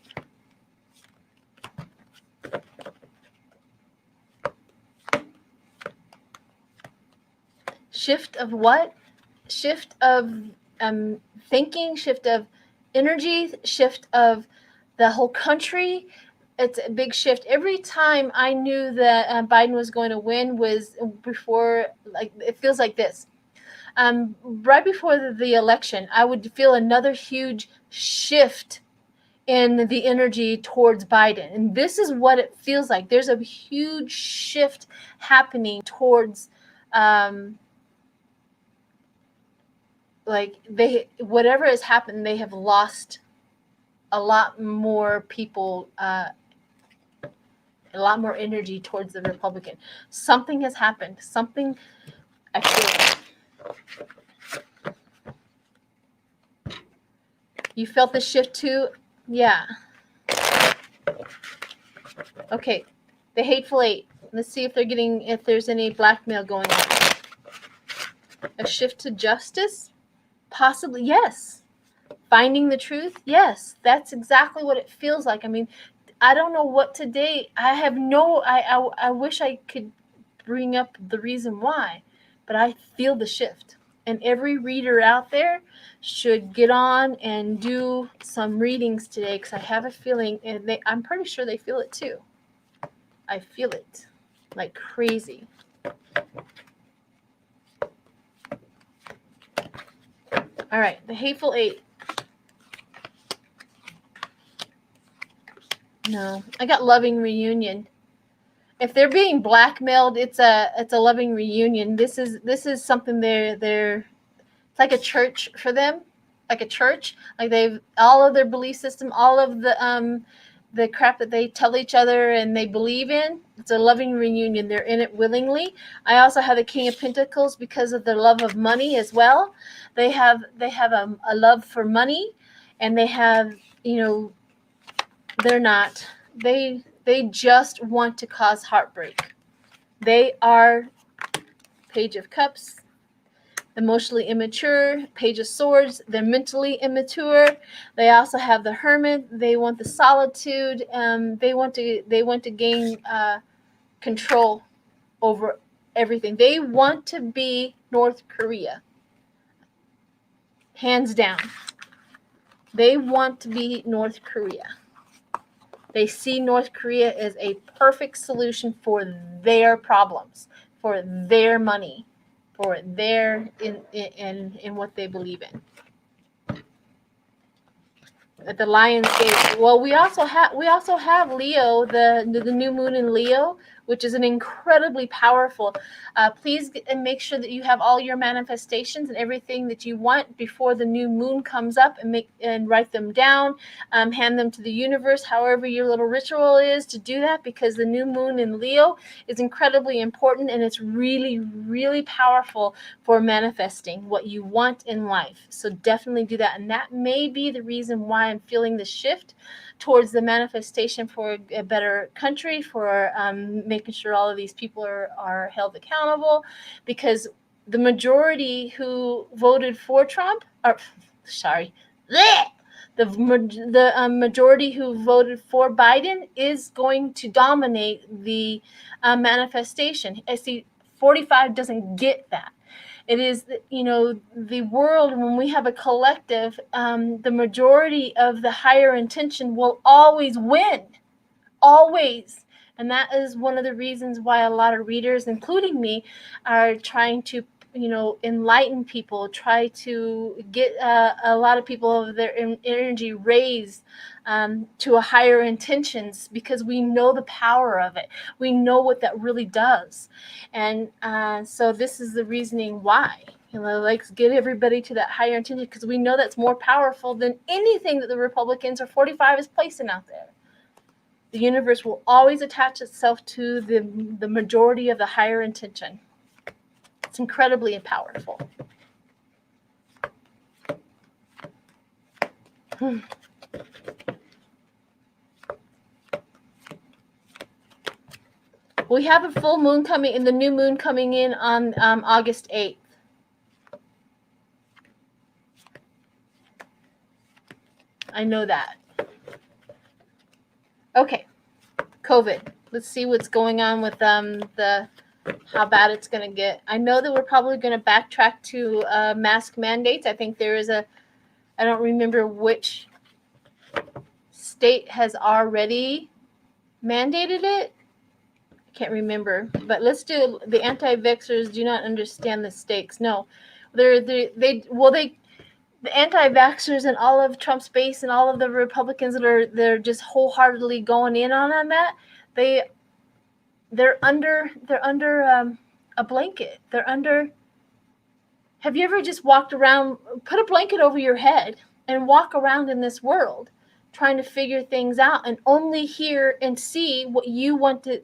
Shift of what? Shift of thinking, shift of energy, shift of the whole country. It's a big shift. Every time I knew that Biden was going to win was before, like, it feels like this. Right before the election, I would feel another huge shift in the energy towards Biden. And this is what it feels like. There's a huge shift happening towards, whatever has happened, they have lost a lot more people, a lot more energy towards the Republican. Something has happened. Something, I feel. You felt the shift too? Yeah. Okay. The Hateful Eight. Let's see if there's any blackmail going on. A shift to justice? Possibly, yes. Finding the truth? Yes. That's exactly what it feels like. I mean, I don't know what today. I wish I could bring up the reason why, but I feel the shift. And every reader out there should get on and do some readings today, because I have a feeling, and I'm pretty sure they feel it too. I feel it like crazy. All right, the Hateful Eight. No, I got loving reunion. If they're being blackmailed, it's a loving reunion. This is something they're it's like a church for them, like a church. Like they've all of their belief system, all of the crap that they tell each other and they believe in. It's a loving reunion. They're in it willingly. I also have the King of Pentacles because of their love of money as well. They have a love for money, and they have, they're not. They just want to cause heartbreak. They are Page of Cups, emotionally immature. Page of Swords, they're mentally immature. They also have the Hermit. They want the solitude. They want to gain control over everything. They want to be North Korea, hands down. They want to be North Korea. They see North Korea as a perfect solution for their problems, for their money, for their in what they believe in. At the Lion's Gate. Well, we also have Leo, the new moon in Leo, which is an incredibly powerful. Please make sure that you have all your manifestations and everything that you want before the new moon comes up, and write them down, hand them to the universe, however your little ritual is to do that, because the new moon in Leo is incredibly important, and it's really, really powerful for manifesting what you want in life. So definitely do that, and that may be the reason why I'm feeling the shift towards the manifestation for a better country, for making sure all of these people are held accountable, because the majority who voted for Trump, the majority who voted for Biden is going to dominate the manifestation. I see 45 doesn't get that. It is, the world, when we have a collective, the majority of the higher intention will always win. Always. And that is one of the reasons why a lot of readers, including me, are trying to, enlighten people, try to get a lot of people of their energy raised to a higher intentions, because we know the power of it. We know what that really does. And so this is the reasoning why. Let's get everybody to that higher intention, because we know that's more powerful than anything that the Republicans or 45 is placing out there. The universe will always attach itself to the majority of the higher intention. It's incredibly powerful. We have a full moon coming in, the new moon coming in on August 8th. I know that. Okay, COVID. Let's see what's going on with how bad it's going to get. I know that we're probably going to backtrack to mask mandates. I think there is I don't remember which state has already mandated it. I can't remember, but let's do the anti-vaxxers do not understand the stakes. No, the anti-vaxxers and all of Trump's base and all of the Republicans that they're just wholeheartedly going in on that. They're under a blanket. They're under. Have you ever just walked around, put a blanket over your head and walk around in this world trying to figure things out and only hear and see what you want to,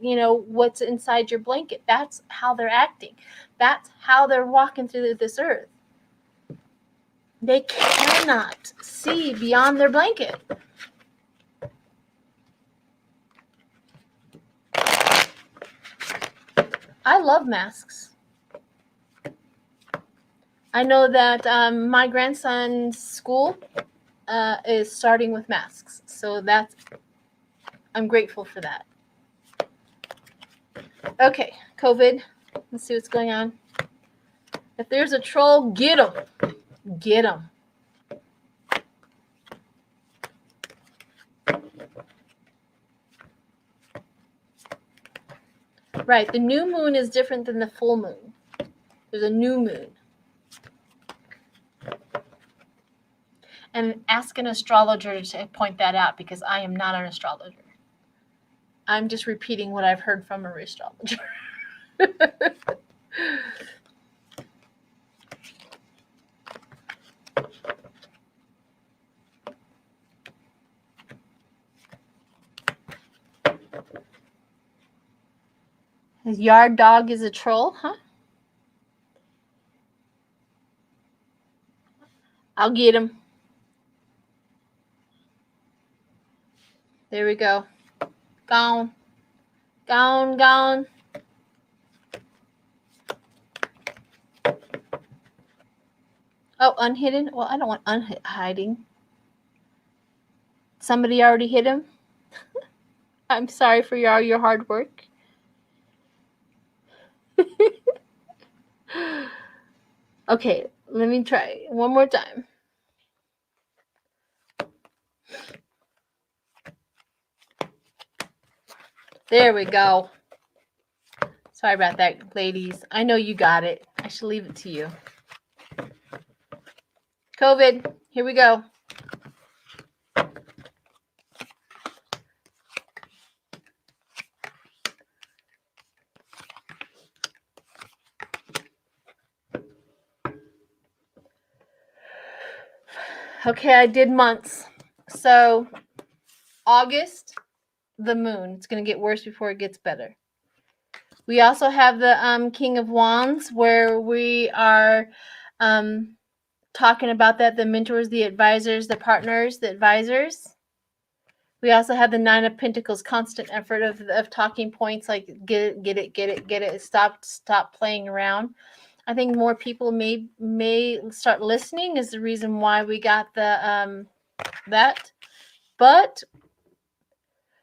what's inside your blanket? That's how they're acting. That's how they're walking through this earth. They cannot see beyond their blanket. I love masks. I know that my grandson's school is starting with masks, so I'm grateful for that. Okay, COVID. Let's see what's going on. If there's a troll, get him. Get him. Right, the new moon is different than the full moon. There's a new moon. And ask an astrologer to point that out, because I am not an astrologer. I'm just repeating what I've heard from an astrologer. His yard dog is a troll, huh? I'll get him. There we go. Gone. Gone, gone. Oh, unhidden? Well, I don't want unhiding. Somebody already hit him? I'm sorry for your hard work. Okay, let me try one more time. There we go. Sorry about that, ladies. I know you got it. I should leave it to you. COVID, here we go. Okay, I did months. So, August, the moon. It's going to get worse before it gets better. We also have the King of Wands, where we are talking about that, the mentors, the advisors, the partners, the advisors. We also have the Nine of Pentacles, constant effort of talking points like get it, stop playing around. I think more people may start listening is the reason why we got the that. But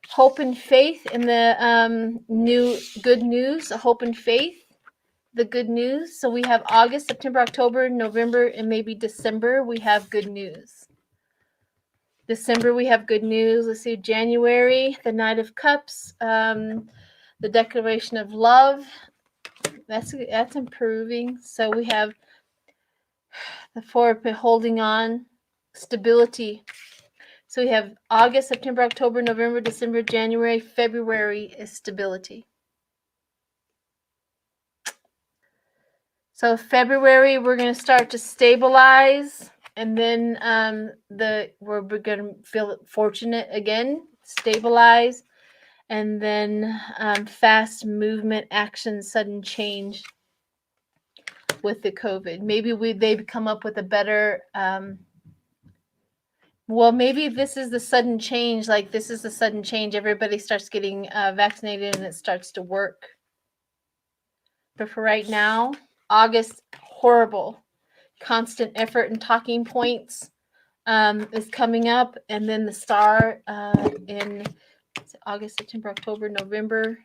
hope and faith in the new good news, hope and faith, the good news. So we have August, September, October, November, and maybe December. We have good news. December, we have good news. Let's see, January, the Knight of Cups, the Declaration of Love. That's improving. So we have the Four of holding on, stability. So we have August, September, October, November, December, January, February is stability. So February, we're going to start to stabilize, and then we're going to feel fortunate again, stabilize, and then fast movement, action, sudden change with the COVID. Maybe they've come up with a better. Well, maybe this is the sudden change. Like this is the sudden change. Everybody starts getting vaccinated, and it starts to work. But for right now, August, horrible. Constant effort and talking points is coming up. And then the star in August, September, October, November.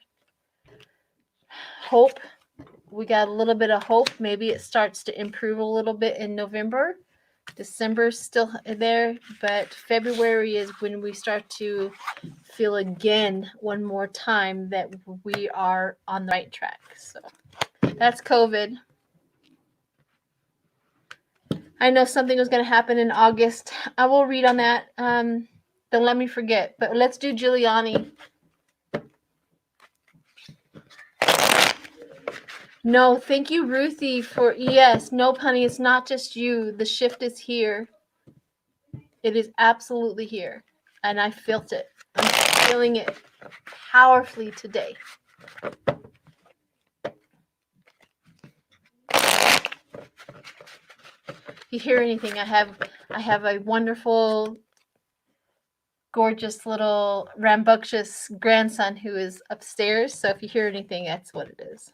Hope. We got a little bit of hope. Maybe it starts to improve a little bit in November. December's still there. But February is when we start to feel again one more time that we are on the right track. So that's COVID. I know something was going to happen in August. I will read on that. Don't let me forget. But let's do Giuliani. No, thank you, Ruthie, for yes. No, honey, it's not just you. The shift is here. It is absolutely here. And I felt it. I'm feeling it powerfully today. If you hear anything, I have a wonderful, gorgeous little rambunctious grandson who is upstairs. So if you hear anything, that's what it is.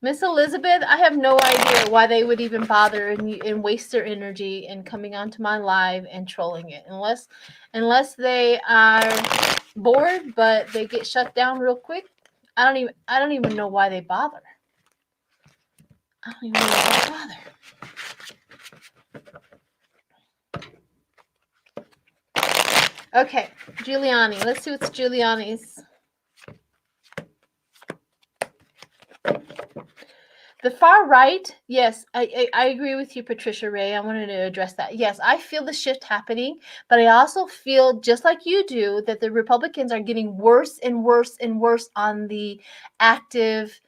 Miss Elizabeth, I have no idea why they would even bother and waste their energy in coming onto my live and trolling it, unless they are bored, but they get shut down real quick. I don't even know why they bother. I don't even know why they bother. Okay, Giuliani. Let's see what's Giuliani's. The far right, yes, I agree with you, Patricia Ray. I wanted to address that. Yes, I feel the shift happening, but I also feel, just like you do, that the Republicans are getting worse and worse and worse on the active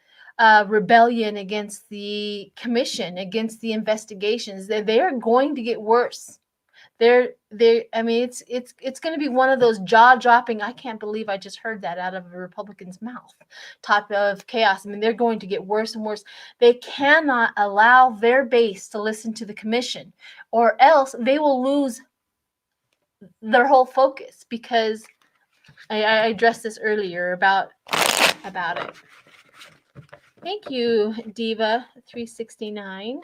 rebellion against the commission, against the investigations. They are going to get worse. I mean, it's going to be one of those jaw-dropping, I can't believe I just heard that out of a Republican's mouth type of chaos. I mean, they're going to get worse and worse. They cannot allow their base to listen to the commission, or else they will lose their whole focus, because I addressed this earlier about it. Thank you, Diva 369.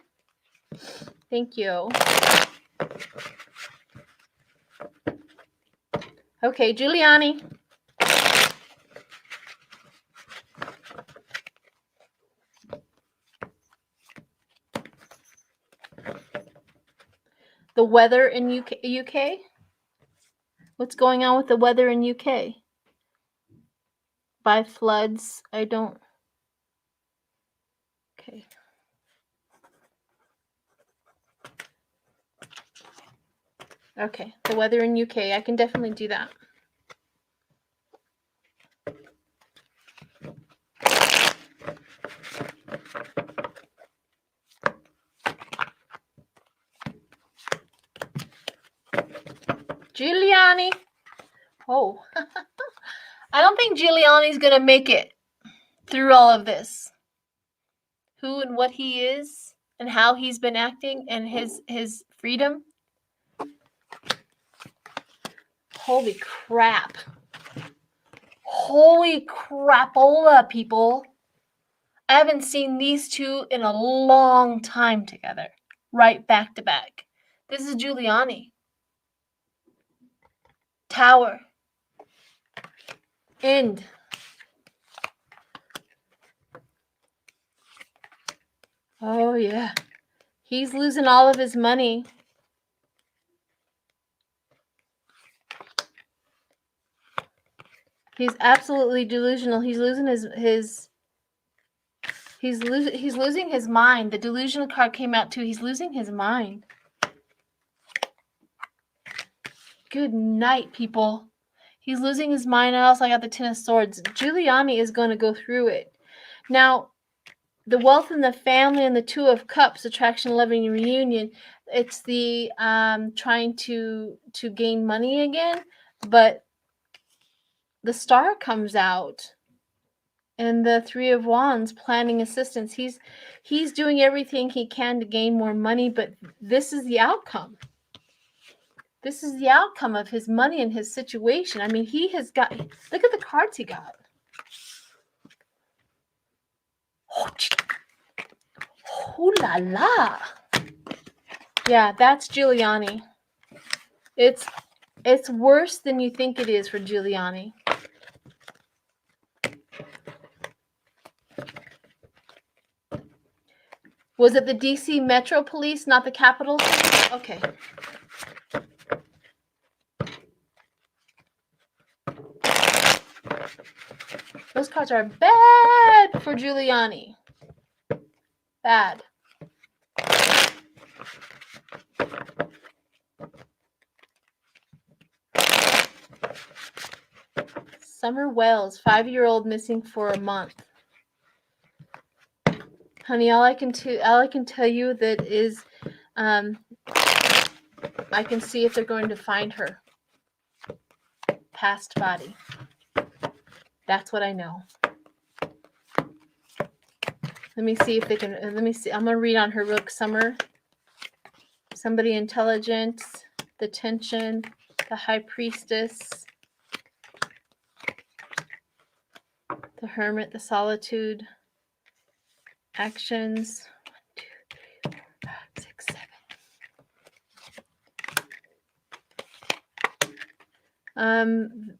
Thank you. Okay, Giuliani. The weather in UK? What's going on with the weather in UK? By floods? I don't. Okay. Okay, the weather in UK. I can definitely do that. Giuliani. Oh. I don't think Giuliani's going to make it through all of this. Who and what he is and how he's been acting and his freedom. Holy crap. Holy crapola, people. I haven't seen these two in a long time together. Right back to back. This is Giuliani. Tower. End. Oh, yeah. He's losing all of his money. He's absolutely delusional. He's losing he's losing his mind. The delusional card came out too. He's losing his mind. Good night, people. He's losing his mind. I also got the Ten of Swords. Giuliani is going to go through it. Now, the wealth in the family and the Two of Cups, attraction, loving, and reunion. It's the trying to gain money again, but the Star comes out, and the Three of Wands, planning assistance. He's doing everything he can to gain more money, but this is the outcome. This is the outcome of his money and his situation. I mean, he has got. Look at the cards he got. Ooh la la. Yeah, that's Giuliani. It's worse than you think it is for Giuliani. Was it the DC Metro Police, not the Capitol Police? Okay. Those cards are bad for Giuliani. Bad. Summer Wells, 5-year-old missing for a month. Honey, all I can tell you that is, I can see if they're going to find her past body. That's what I know. Let me see if they can. Let me see. I'm gonna read on her real Summer. Somebody intelligent, the Tension, the High Priestess, the Hermit, the Solitude. Actions. 1, 2, 3, 4, 5, 6, 7.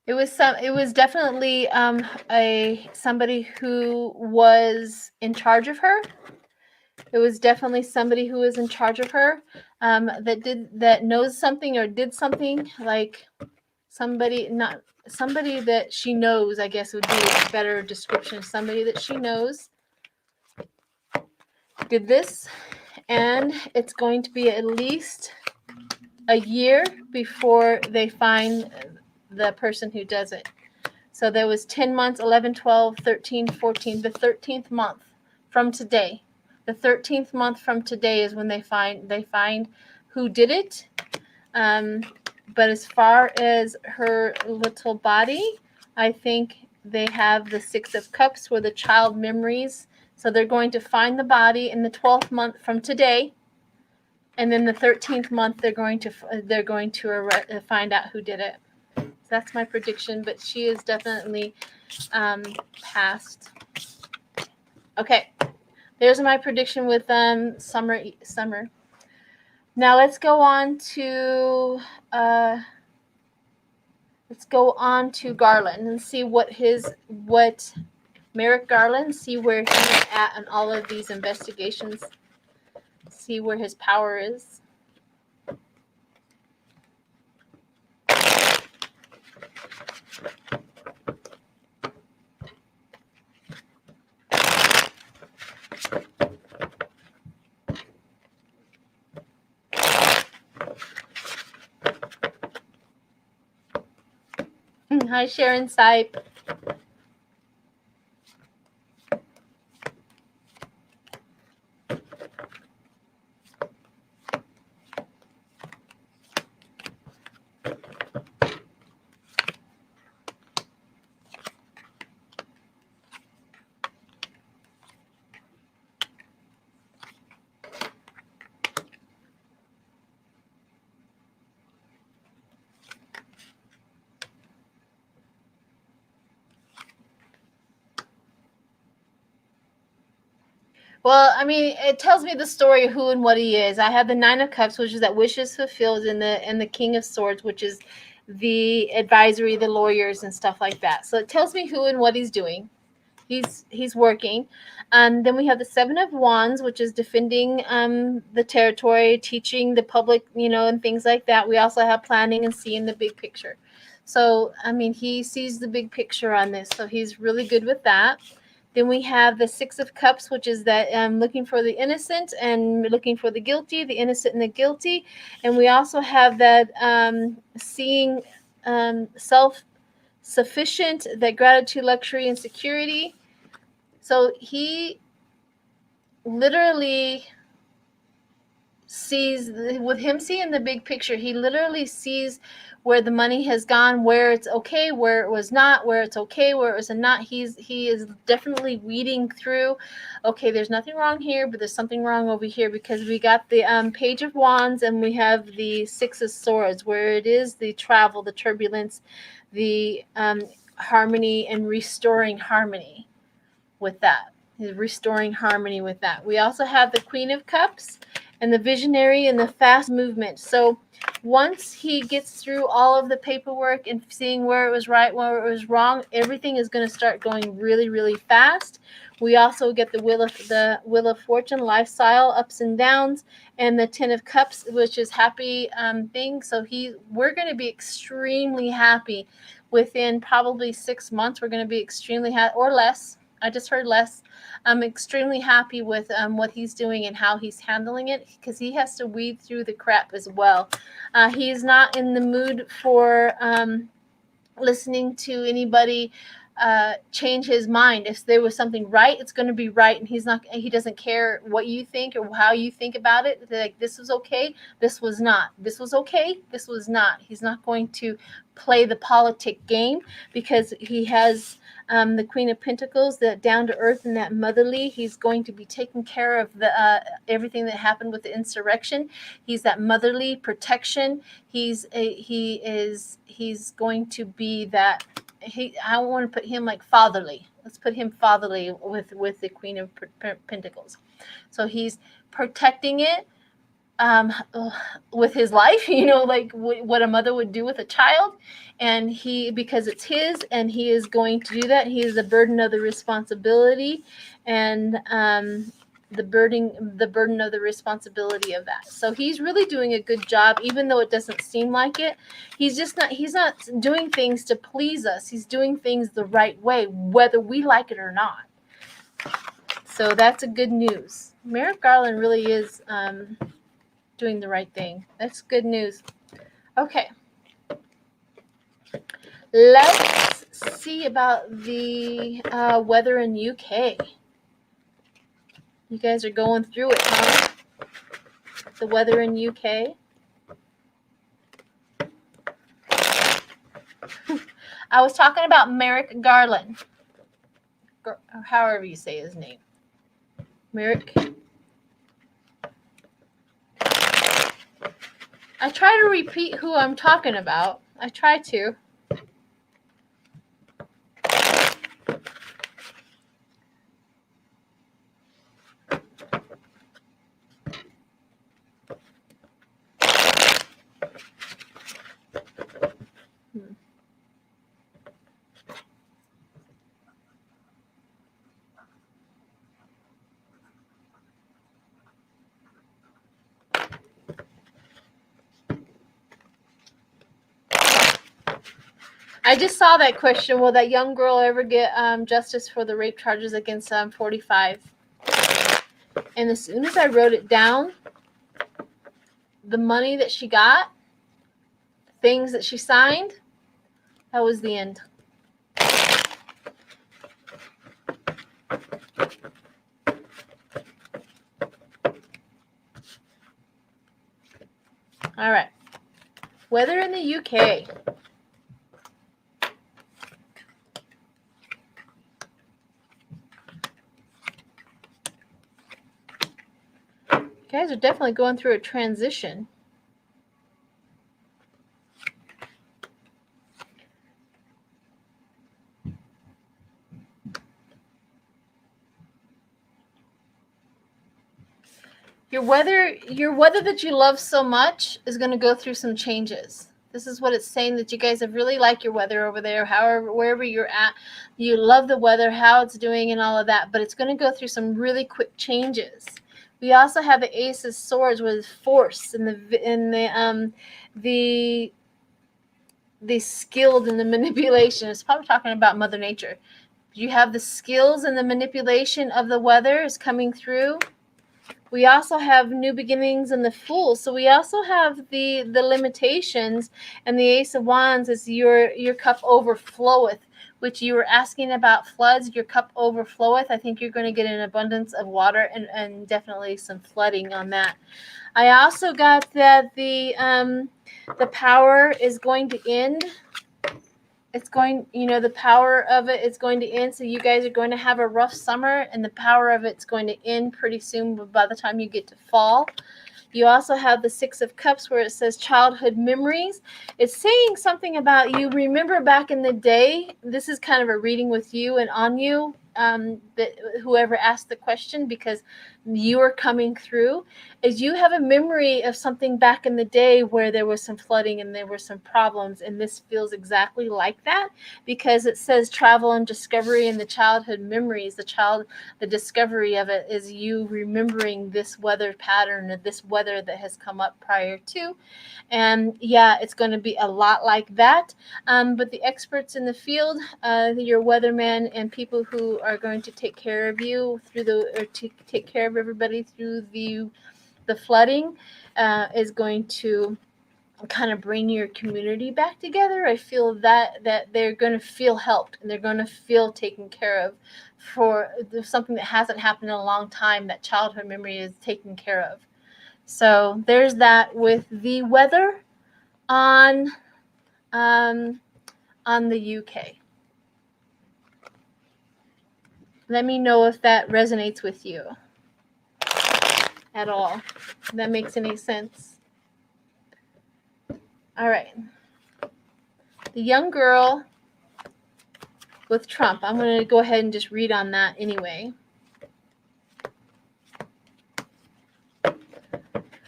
It was definitely somebody who was in charge of her. It was definitely somebody who was in charge of her, that knows something or did something, like somebody that she knows, I guess would be a better description. Somebody that she knows did this, and it's going to be at least a year before they find the person who does it. So there was 10 months, 11, 12, 13, 14, the 13th month from today. The 13th month from today is when they find who did it. But as far as her little body, I think they have the 6 of Cups, where the child memories. So they're going to find the body in the 12th month from today. And then the 13th month, they're going to find out who did it. So that's my prediction, but she is definitely passed. Okay, there's my prediction with Summer. Now let's go on to Garland and see what Merrick Garland, see where he's at in all of these investigations. See where his power is. Hi, Sharon Sipe. Well, I mean, it tells me the story of who and what he is. I have the 9 of Cups, which is that wishes fulfilled, and the King of Swords, which is the advisory, the lawyers, and stuff like that. So it tells me who and what he's doing. He's working. Then we have the 7 of Wands, which is defending the territory, teaching the public, and things like that. We also have planning and seeing the big picture. So, I mean, he sees the big picture on this. So he's really good with that. Then we have the 6 of Cups, which is that looking for the innocent and looking for the guilty, the innocent and the guilty. And we also have that seeing self-sufficient, that gratitude, luxury, and security. So he literally sees, with him seeing the big picture, he literally sees where the money has gone, where it's okay, where it was not, where it's okay, where it was not. He is definitely weeding through, okay, there's nothing wrong here, but there's something wrong over here, because we got the Page of Wands, and we have the 6 of Swords, where it is the travel, the turbulence, the harmony, and restoring harmony with that. Restoring harmony with that. We also have the Queen of Cups and the visionary and the fast movement. So once he gets through all of the paperwork and seeing where it was right, where it was wrong, everything is going to start going really, really fast. We also get the Wheel of Fortune, lifestyle, ups and downs, and the 10 of Cups, which is happy thing. So we're going to be extremely happy within probably 6 months. We're going to be extremely happy, or less. I just heard less. I'm extremely happy with what he's doing and how he's handling it, because he has to weed through the crap as well. He's not in the mood for listening to anybody change his mind. If there was something right, it's going to be right, and he doesn't care what you think or how you think about it. Like, this was okay, this was not. This was okay, this was not. He's not going to play the politic game, because he has the Queen of Pentacles, that down to earth and that motherly. He's going to be taking care of the everything that happened with the insurrection. He's that motherly protection. He's going to be that I want to put him like fatherly. Let's put him fatherly with the Queen of Pentacles. So he's protecting it with his life, like what a mother would do with a child. And because it's his, and he is going to do that. He is the burden of the responsibility, and the burden of the responsibility of that. So he's really doing a good job, even though it doesn't seem like it. He's not doing things to please us. He's doing things the right way, whether we like it or not. So that's a good news. Merrick Garland really is doing the right thing. That's good news. Okay. Let's see about the weather in UK. You guys are going through it, huh? The weather in UK. I was talking about Merrick Garland. Or however you say his name. Merrick. I try to repeat who I'm talking about. I try to. I just saw that question. Will that young girl ever get justice for the rape charges against 45? And as soon as I wrote it down, the money that she got, things that she signed, that was the end. All right. Weather in the UK. You guys are definitely going through a transition. Your weather that you love so much is going to go through some changes. This is what it's saying, that you guys have really like your weather over there, wherever you're at. You love the weather, how it's doing and all of that, but it's going to go through some really quick changes. We also have the Ace of Swords with force and the skilled in the manipulation. It's probably talking about Mother Nature. You have the skills and the manipulation of the weather is coming through. We also have new beginnings and the Fool. So we also have the limitations, and the Ace of Wands is your cup overfloweth, which you were asking about floods. Your cup overfloweth. I think you're going to get an abundance of water and definitely some flooding on that. I also got that the power is going to end. It's going, the power of it is going to end. So you guys are going to have a rough summer, and the power of it's going to end pretty soon by the time you get to fall. You also have the Six of Cups where it says childhood memories. It's saying something about you remember back in the day. This is kind of a reading with you and on you, that whoever asked the question, because you are coming through, is you have a memory of something back in the day where there was some flooding and there were some problems, and this feels exactly like that, because it says travel and discovery, and the childhood memories, the discovery of it is you remembering this weather pattern, or this weather that has come up prior to. And yeah, it's going to be a lot like that. But the experts in the field, your weatherman and people who are going to take care of you to take care of everybody through the flooding, is going to kind of bring your community back together. I feel that they're going to feel helped, and they're going to feel taken care of for something that hasn't happened in a long time. That childhood memory is taken care of. So there's that with the weather on the UK. Let me know if that resonates with you at all. If that makes any sense. All right. The young girl with Trump. I'm going to go ahead and just read on that anyway.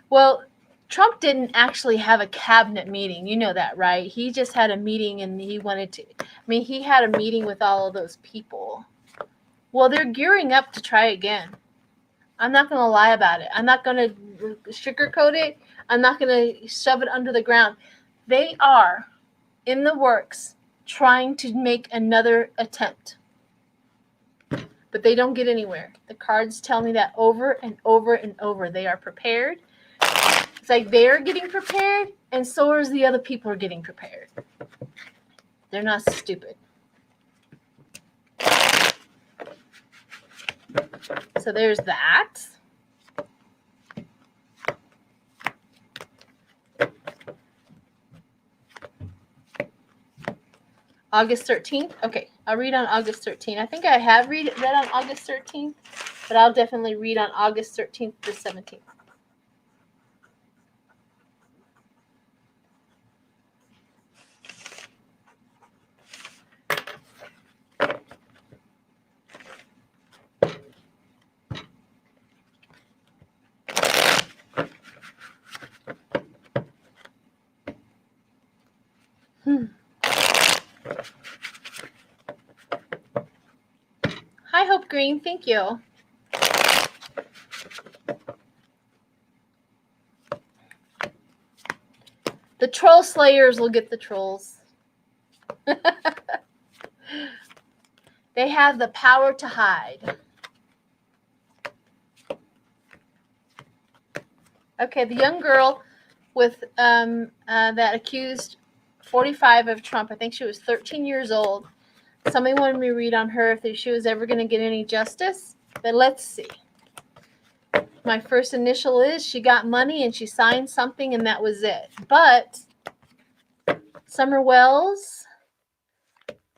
Well, Trump didn't actually have a cabinet meeting. You know that, right? He just had a meeting and he wanted to, he had a meeting with all of those people. Well, they're gearing up to try again. I'm not going to lie about it. I'm not going to sugarcoat it. I'm not going to shove it under the ground. They are in the works trying to make another attempt. But they don't get anywhere. The cards tell me that over and over and over. They are prepared. It's like they're getting prepared, and so is the other people are getting prepared. They're not stupid. So there's that. August 13th? Okay, I'll read on August 13th. I think I have read on August 13th, but I'll definitely read on August 13th to 17th. Hi, Hope Green. Thank you. The troll slayers will get the trolls. They have the power to hide. Okay, the young girl with that accused 45 of Trump. I think she was 13 years old. Somebody wanted me to read on her if she was ever going to get any justice. But let's see. My first initial is she got money and she signed something and that was it. But Summer Wells,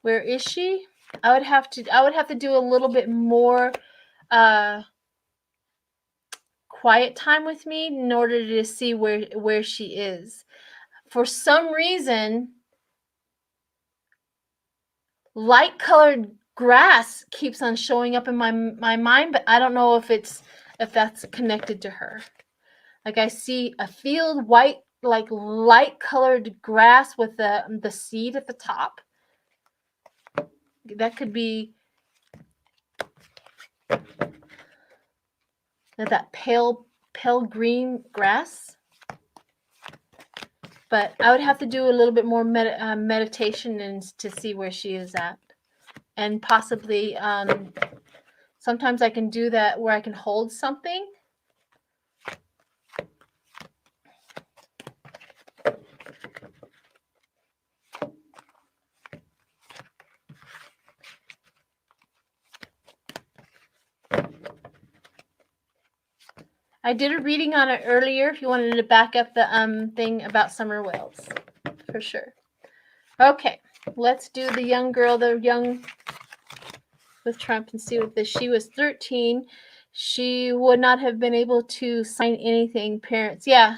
where is she? I would have to do a little bit more quiet time with me in order to see where she is. For some reason, light colored grass keeps on showing up in my mind, but I don't know if that's connected to her. Like I see a field white, like light colored grass with the seed at the top. That could be that pale green grass. But I would have to do a little bit more meditation and to see where she is at. And possibly sometimes I can do that where I can hold something. I did a reading on it earlier if you wanted to back up the thing about Summer Wells, for sure. Okay, let's do the young girl, the young with Trump, and see what this. She was 13. She would not have been able to sign anything. Parents, yeah,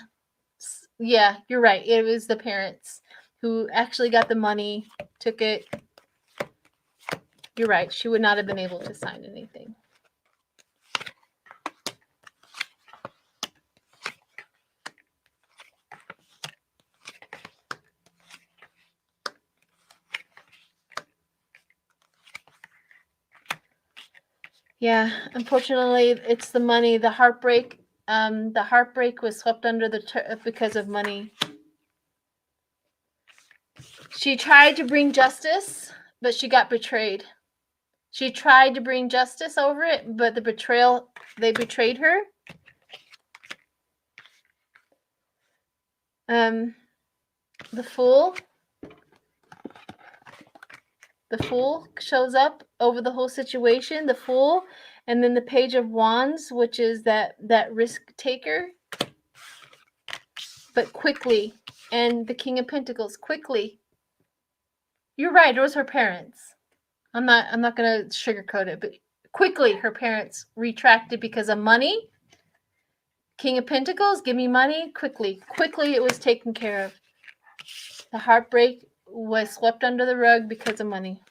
you're right. It was the parents who actually got the money, took it. You're right. She would not have been able to sign anything. Yeah, unfortunately, it's the money, the heartbreak. The heartbreak was swept under the because of money. She tried to bring justice, but she got betrayed. She tried to bring justice over it, but they betrayed her. The Fool. The Fool shows up over the whole situation. The Fool, and then the Page of Wands, which is that risk taker, but quickly, and the King of Pentacles quickly. You're right. It was her parents. I'm not gonna sugarcoat it, but quickly her parents retracted because of money. King of Pentacles, give me money quickly. Quickly, it was taken care of. The heartbreak was swept under the rug because of money.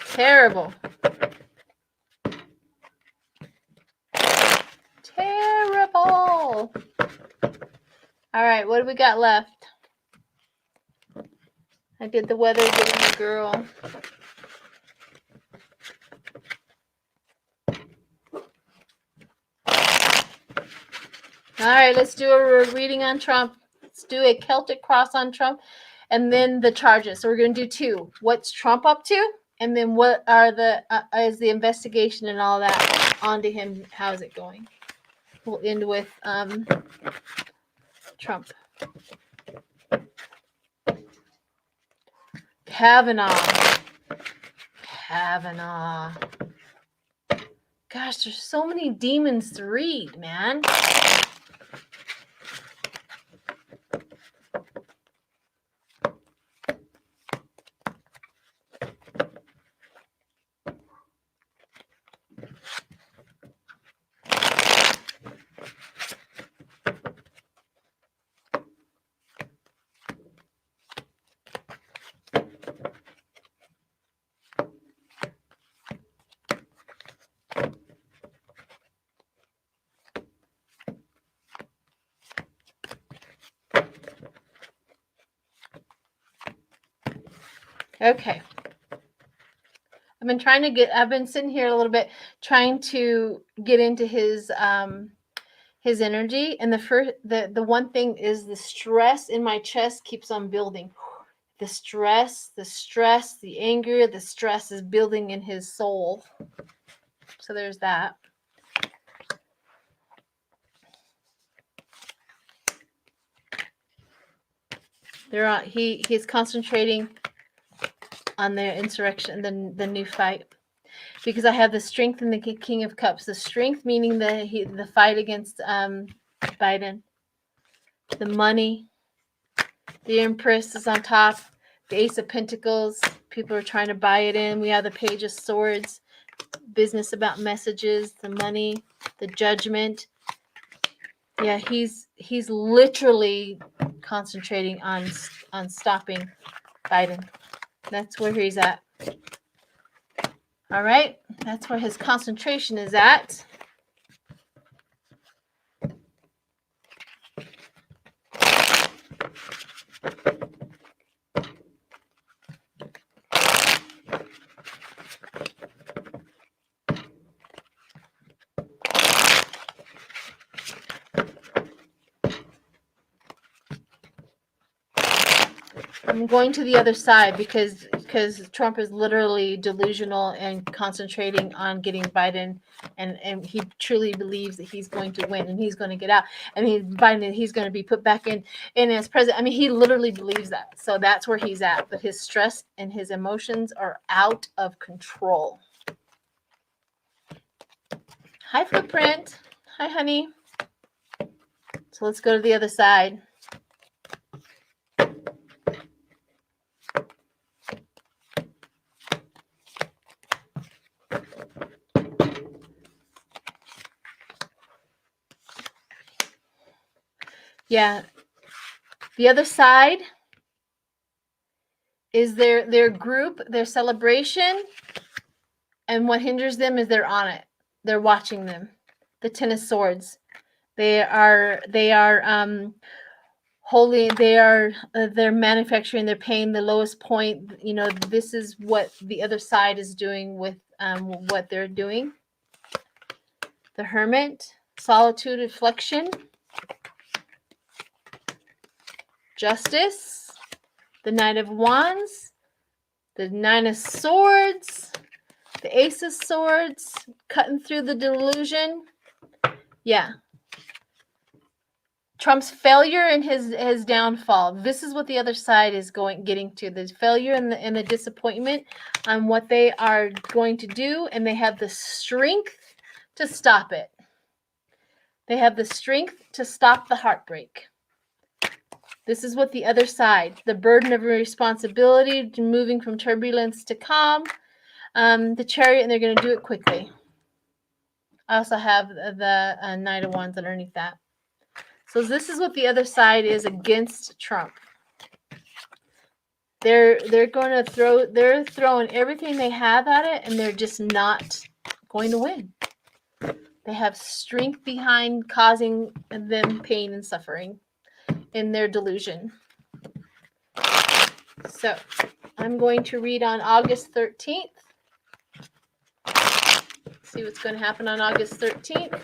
Terrible. Terrible. All right, what do we got left? I did the weather, getting the girl. All right, let's do a reading on Trump. Let's do a Celtic cross on Trump, and then the charges. So we're going to do 2. What's Trump up to? And then what are is the investigation and all that onto him? How's it going? We'll end with Trump. Kavanaugh. Gosh, there's so many demons to read, man. Okay. I've been sitting here a little bit trying to get into his energy, and the one thing is the stress in my chest keeps on building. The stress, the anger, the stress is building in his soul. So there's that. He's concentrating on the insurrection, the new fight, because I have the strength in the King of Cups. The strength meaning the fight against Biden. The money, the Empress is on top. The Ace of Pentacles. People are trying to buy it in. We have the Page of Swords. Business about messages. The money. The Judgment. Yeah, he's literally concentrating on stopping Biden. That's where he's at. All right, that's where his concentration is at. I'm going to the other side because Trump is literally delusional and concentrating on getting Biden, and he truly believes that he's going to win and he's going to get out, and he's going to be put back in as president. I mean, he literally believes that. So that's where he's at. But his stress and his emotions are out of control. Hi, Footprint. Hi, honey. So let's go to the other side. Yeah, the other side is their group, their celebration, and what hinders them is they're on it. They're watching them. The Ten of Swords. They're manufacturing. They're paying the lowest point. You know, this is what the other side is doing with what they're doing. The Hermit, solitude, reflection. Justice, the Knight of Wands, the Nine of Swords, the Ace of Swords, cutting through the delusion. Yeah. Trump's failure and his downfall. This is what the other side is getting to. The failure and the disappointment on what they are going to do, and they have the strength to stop it. They have the strength to stop the heartbreak. This is what the other side, the burden of responsibility, moving from turbulence to calm, the Chariot, and they're going to do it quickly. I also have the Knight of Wands underneath that. So this is what the other side is against Trump. They're throwing everything they have at it, and they're just not going to win. They have strength behind causing them pain and suffering in their delusion. So I'm going to read on August 13th. See what's going to happen on August 13th.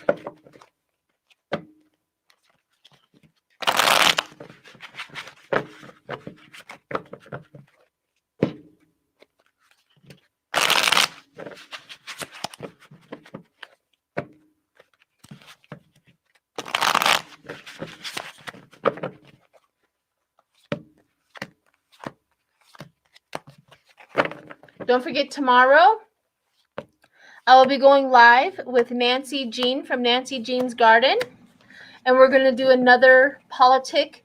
Don't forget, tomorrow I will be going live with Nancy Jean from Nancy Jean's Garden, and we're going to do another politic.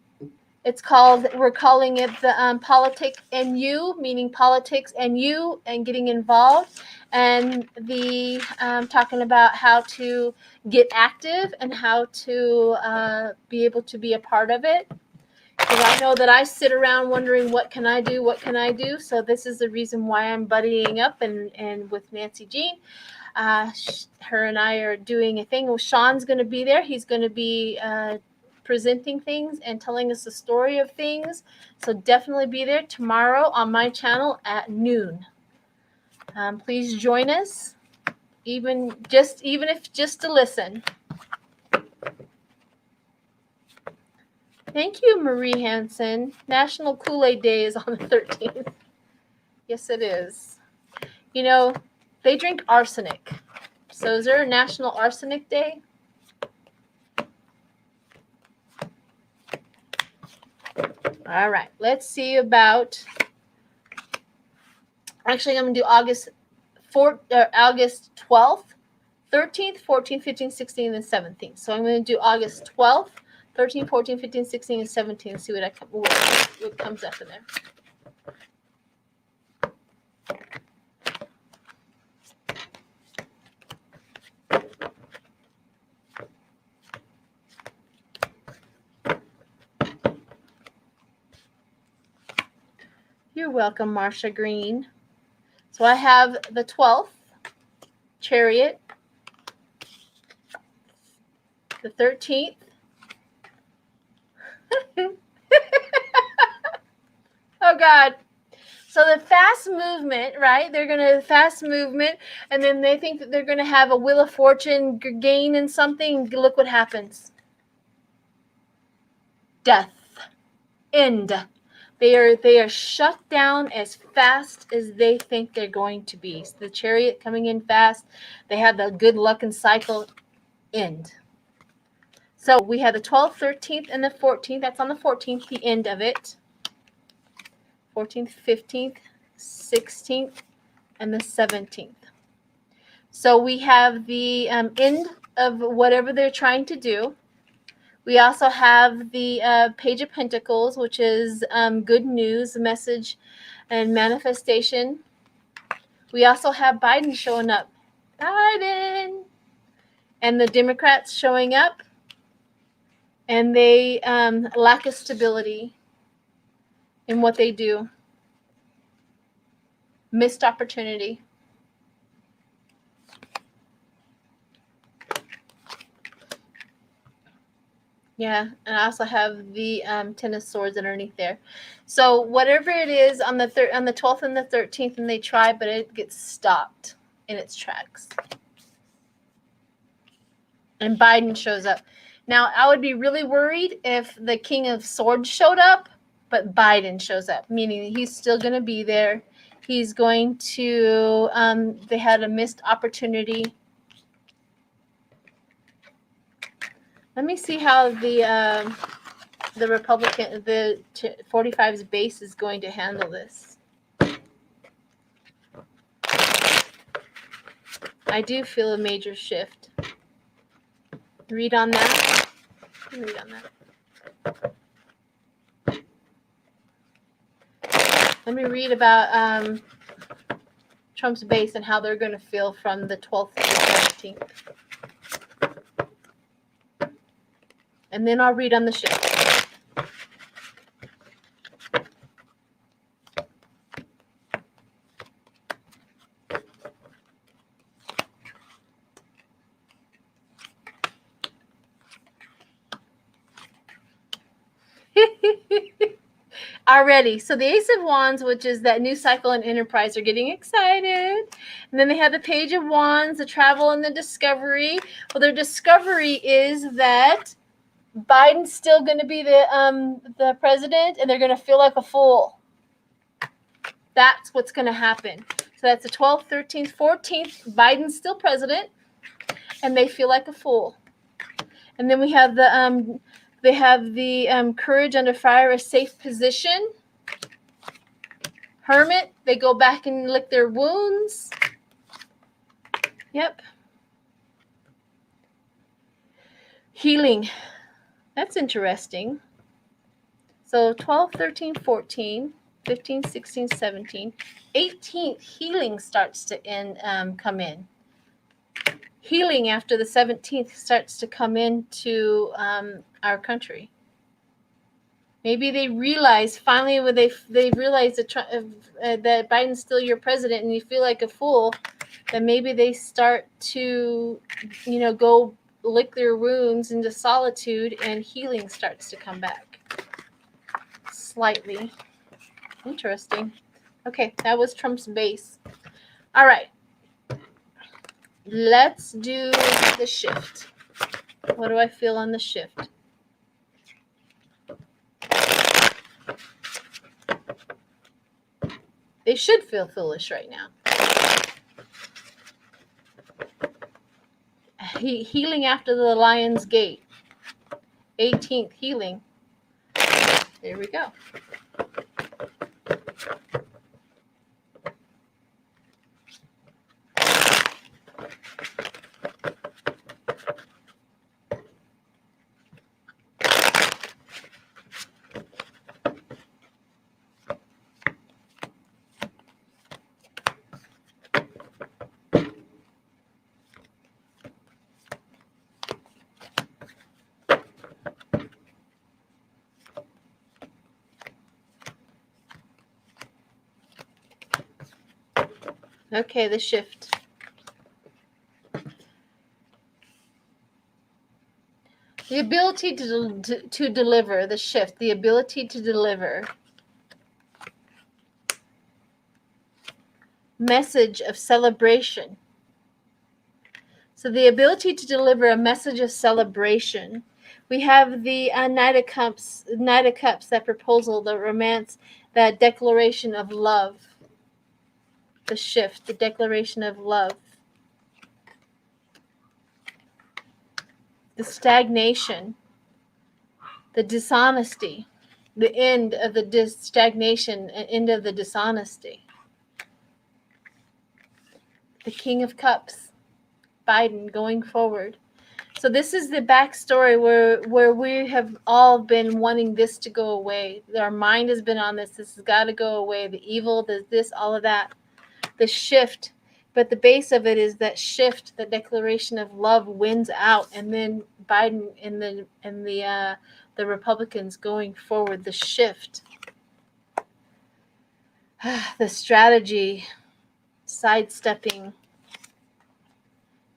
We're calling it the Politic and You, meaning politics and you, and getting involved, and the talking about how to get active and how to be able to be a part of it. Because I know that I sit around wondering, what can I do? What can I do? So this is the reason why I'm buddying up and with Nancy Jean. Her and I are doing a thing. Well, Sean's going to be there. He's going to be presenting things and telling us the story of things. So definitely be there tomorrow on my channel at noon. Please join us, even if just to listen. Thank you, Marie Hansen. National Kool-Aid Day is on the 13th. Yes, it is. You know, they drink arsenic. So is there a National Arsenic Day? All right, let's see about. Actually, I'm going to do August 12th, 13th, 14th, 15th, 16th, and 17th. So I'm going to do August 12th, 13th, 14th, 15th, 16th, and 17th. See what comes up in there. You're welcome, Marsha Green. So I have the 12th, Chariot, the 13th. Oh, God. So the fast movement, right? They're going to fast movement, and then they think that they're going to have a Wheel of Fortune gain in something. Look what happens. Death. End. They are shut down as fast as they think they're going to be. So the Chariot coming in fast. They have the good luck and cycle. End. So we have the 12th, 13th, and the 14th. That's on the 14th, the end of it. 14th, 15th, 16th, and the 17th. So we have the end of whatever they're trying to do. We also have the Page of Pentacles, which is good news, message, and manifestation. We also have Biden showing up. Biden! And the Democrats showing up. And they lack of stability in what they do. Missed opportunity. Yeah, and I also have the Ten of Swords underneath there. So whatever it is on the 12th and the 13th, and they try, but it gets stopped in its tracks. And Biden shows up. Now, I would be really worried if the King of Swords showed up, but Biden shows up, meaning he's still going to be there. He's going to, they had a missed opportunity. Let me see how the Republican, the 45's base is going to handle this. I do feel a major shift. Read on that. Read on that. Let me read about Trump's base and how they're going to feel from the 12th to the 17th. And then I'll read on the shift. already. So the Ace of Wands, which is that new cycle and enterprise, are getting excited. And then they have the Page of Wands, the travel and the discovery. Well, their discovery is that Biden's still going to be the president, and they're going to feel like a fool. That's what's going to happen. So that's the 12th, 13th, 14th. Biden's still president, and they feel like a fool. And then we have they have the courage under fire, a safe position. Hermit, they go back and lick their wounds. Yep. Healing. That's interesting. So 12, 13, 14, 15, 16, 17. 18th, healing starts to come in. Healing after the 17th starts to come into our country. Maybe they realize finally when they realize that Biden's still your president and you feel like a fool, then maybe they start to, go lick their wounds into solitude, and healing starts to come back. Slightly. Interesting. Okay, that was Trump's base. All right. Let's do the shift. What do I feel on the shift? They should feel foolish right now. Healing after the Lion's Gate. 18th, healing. There we go. Okay, the shift. The ability to deliver, the shift, the ability to deliver. Message of celebration. So the ability to deliver a message of celebration. We have the Knight of Cups, that proposal, the romance, that declaration of love. The shift, the declaration of love. The stagnation, the dishonesty, the end of the stagnation and end of the dishonesty. The King of Cups, Biden going forward. So this is the backstory where we have all been wanting this to go away. Our mind has been on this. This has got to go away. The evil, this, all of that. The shift, but the base of it is that shift, the declaration of love wins out, and then Biden and the Republicans going forward. The shift, the strategy, sidestepping.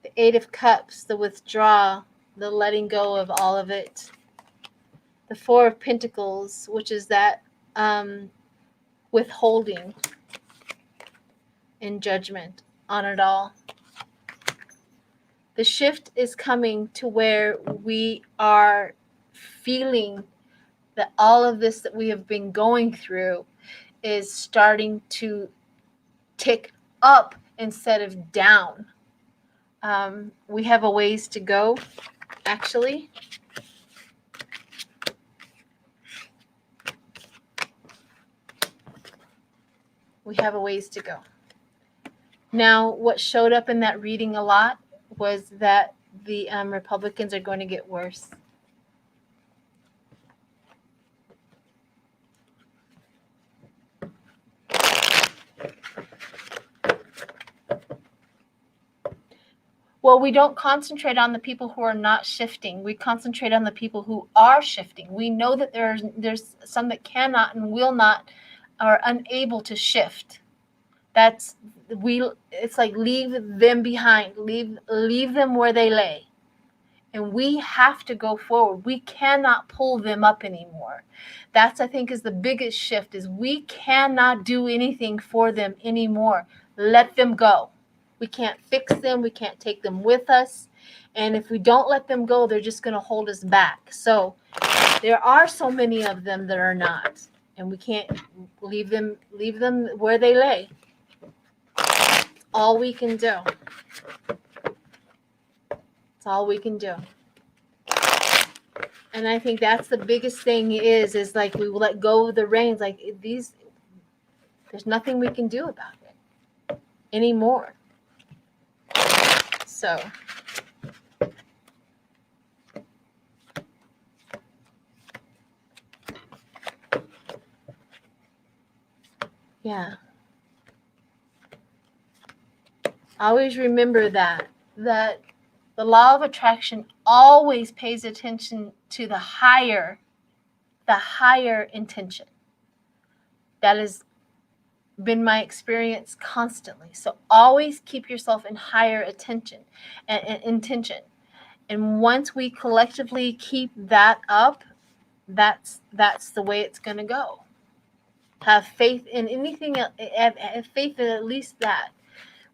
The Eight of Cups, the withdrawal, the letting go of all of it. The Four of Pentacles, which is that withholding in judgment on it all. The shift is coming to where we are feeling that all of this that we have been going through is starting to tick up instead of down. We have a ways to go, actually. We have a ways to go. Now, what showed up in that reading a lot was that the Republicans are going to get worse. Well, we don't concentrate on the people who are not shifting. We concentrate on the people who are shifting. We know that there's some that cannot and will not, are unable to shift. It's like leave them behind. Leave them where they lay. and we have to go forward. We cannot pull them up anymore. That's, I think, is the biggest shift, is we cannot do anything for them anymore. Let them go. We can't fix them. We can't take them with us. And if we don't let them go, they're just going to hold us back. So there are so many of them that are not, and we can't leave them where they lay. All we can do. It's all we can do. And I think that's the biggest thing is like we will let go of the reins. Like these, there's nothing we can do about it anymore. So yeah. Always remember that the law of attraction always pays attention to the higher intention. That has been my experience constantly. So always keep yourself in higher attention and intention. And once we collectively keep that up, that's the way it's going to go. Have faith in anything, have faith in at least that.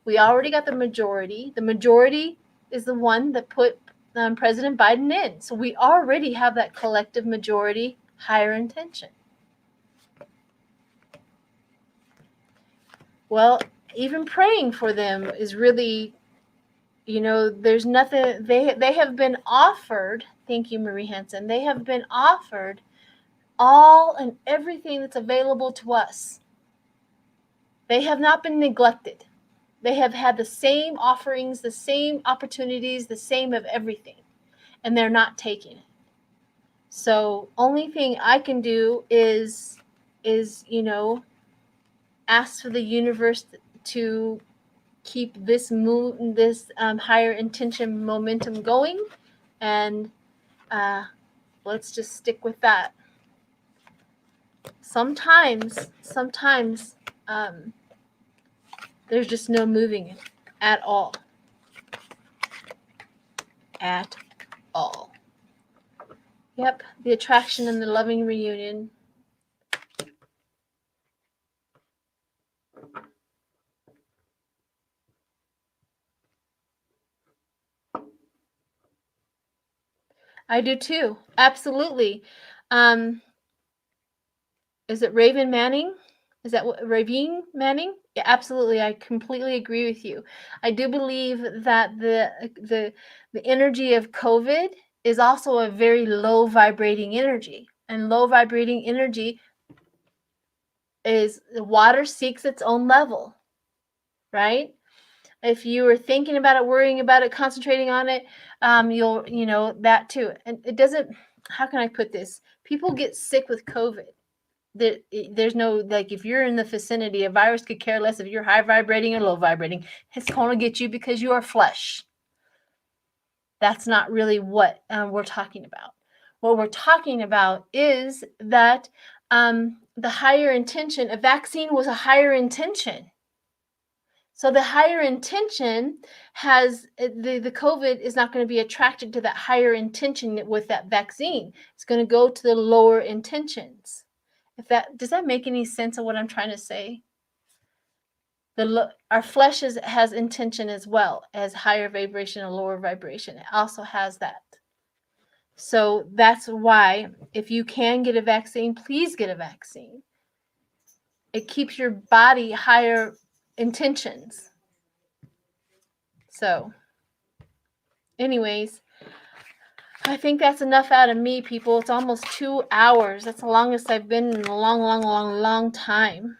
We already got the majority. The majority is the one that put President Biden in. So we already have that collective majority, higher intention. Well, even praying for them is really, there's nothing. They have been offered, thank you, Marie Hansen, they have been offered all and everything that's available to us. They have not been neglected. They have had the same offerings, the same opportunities, the same of everything, and they're not taking it. So only thing I can do is ask for the universe to keep this higher intention momentum going, and let's just stick with that. Sometimes there's just no moving it at all. At all. Yep, the attraction and the loving reunion. I do too. Absolutely. Is it Raven Manning? Is that what, Ravine Manning? Yeah, absolutely. I completely agree with you. I do believe that the energy of COVID is also a very low vibrating energy. And low vibrating energy is the water seeks its own level, right? If you were thinking about it, worrying about it, concentrating on it, you'll, that too. And it doesn't, how can I put this? People get sick with COVID. There's no, like, if you're in the vicinity, a virus could care less if you're high vibrating or low vibrating. It's going to get you because you are flesh. That's not really what we're talking about. What we're talking about is that the higher intention, a vaccine was a higher intention. So the higher intention has, the COVID is not going to be attracted to that higher intention with that vaccine. It's going to go to the lower intentions. Does that make any sense of what I'm trying to say? Our flesh has intention as well as higher vibration and lower vibration. It also has that. So that's why if you can get a vaccine, please get a vaccine. It keeps your body higher intentions. So anyways, I think that's enough out of me, people. It's almost 2 hours. That's the longest I've been in a long time.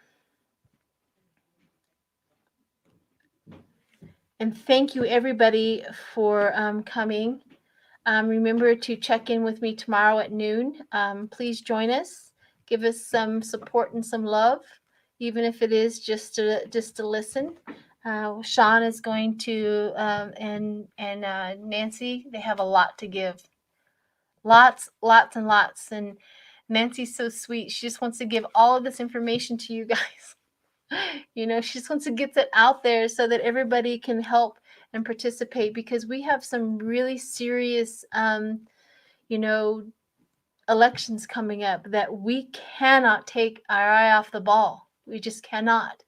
And thank you, everybody, for coming. Remember to check in with me tomorrow at noon. Please join us. Give us some support and some love, even if it is just to listen. Sean is going to, and Nancy, they have a lot to give. Lots and lots. And Nancy's so sweet. She just wants to give all of this information to you guys. You know, she just wants to get it out there so that everybody can help and participate, because we have some really serious, you know, elections coming up that we cannot take our eye off the ball. We just cannot.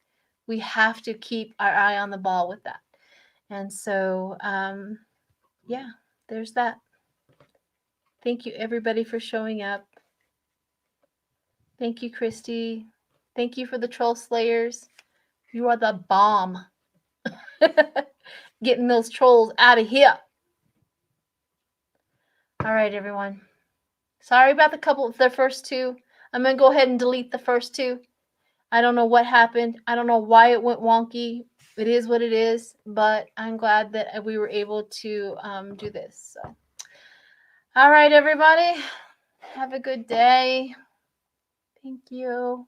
We have to keep our eye on the ball with that. And so, yeah, there's that. Thank you, everybody, for showing up. Thank you, Christy. Thank you for the troll slayers. You are the bomb. Getting those trolls out of here. All right, everyone. Sorry about the first two. I'm going to go ahead and delete the first two. I don't know what happened. I don't know why it went wonky. It is what it is, but I'm glad that we were able to do this. So, all right, everybody. Have a good day. Thank you.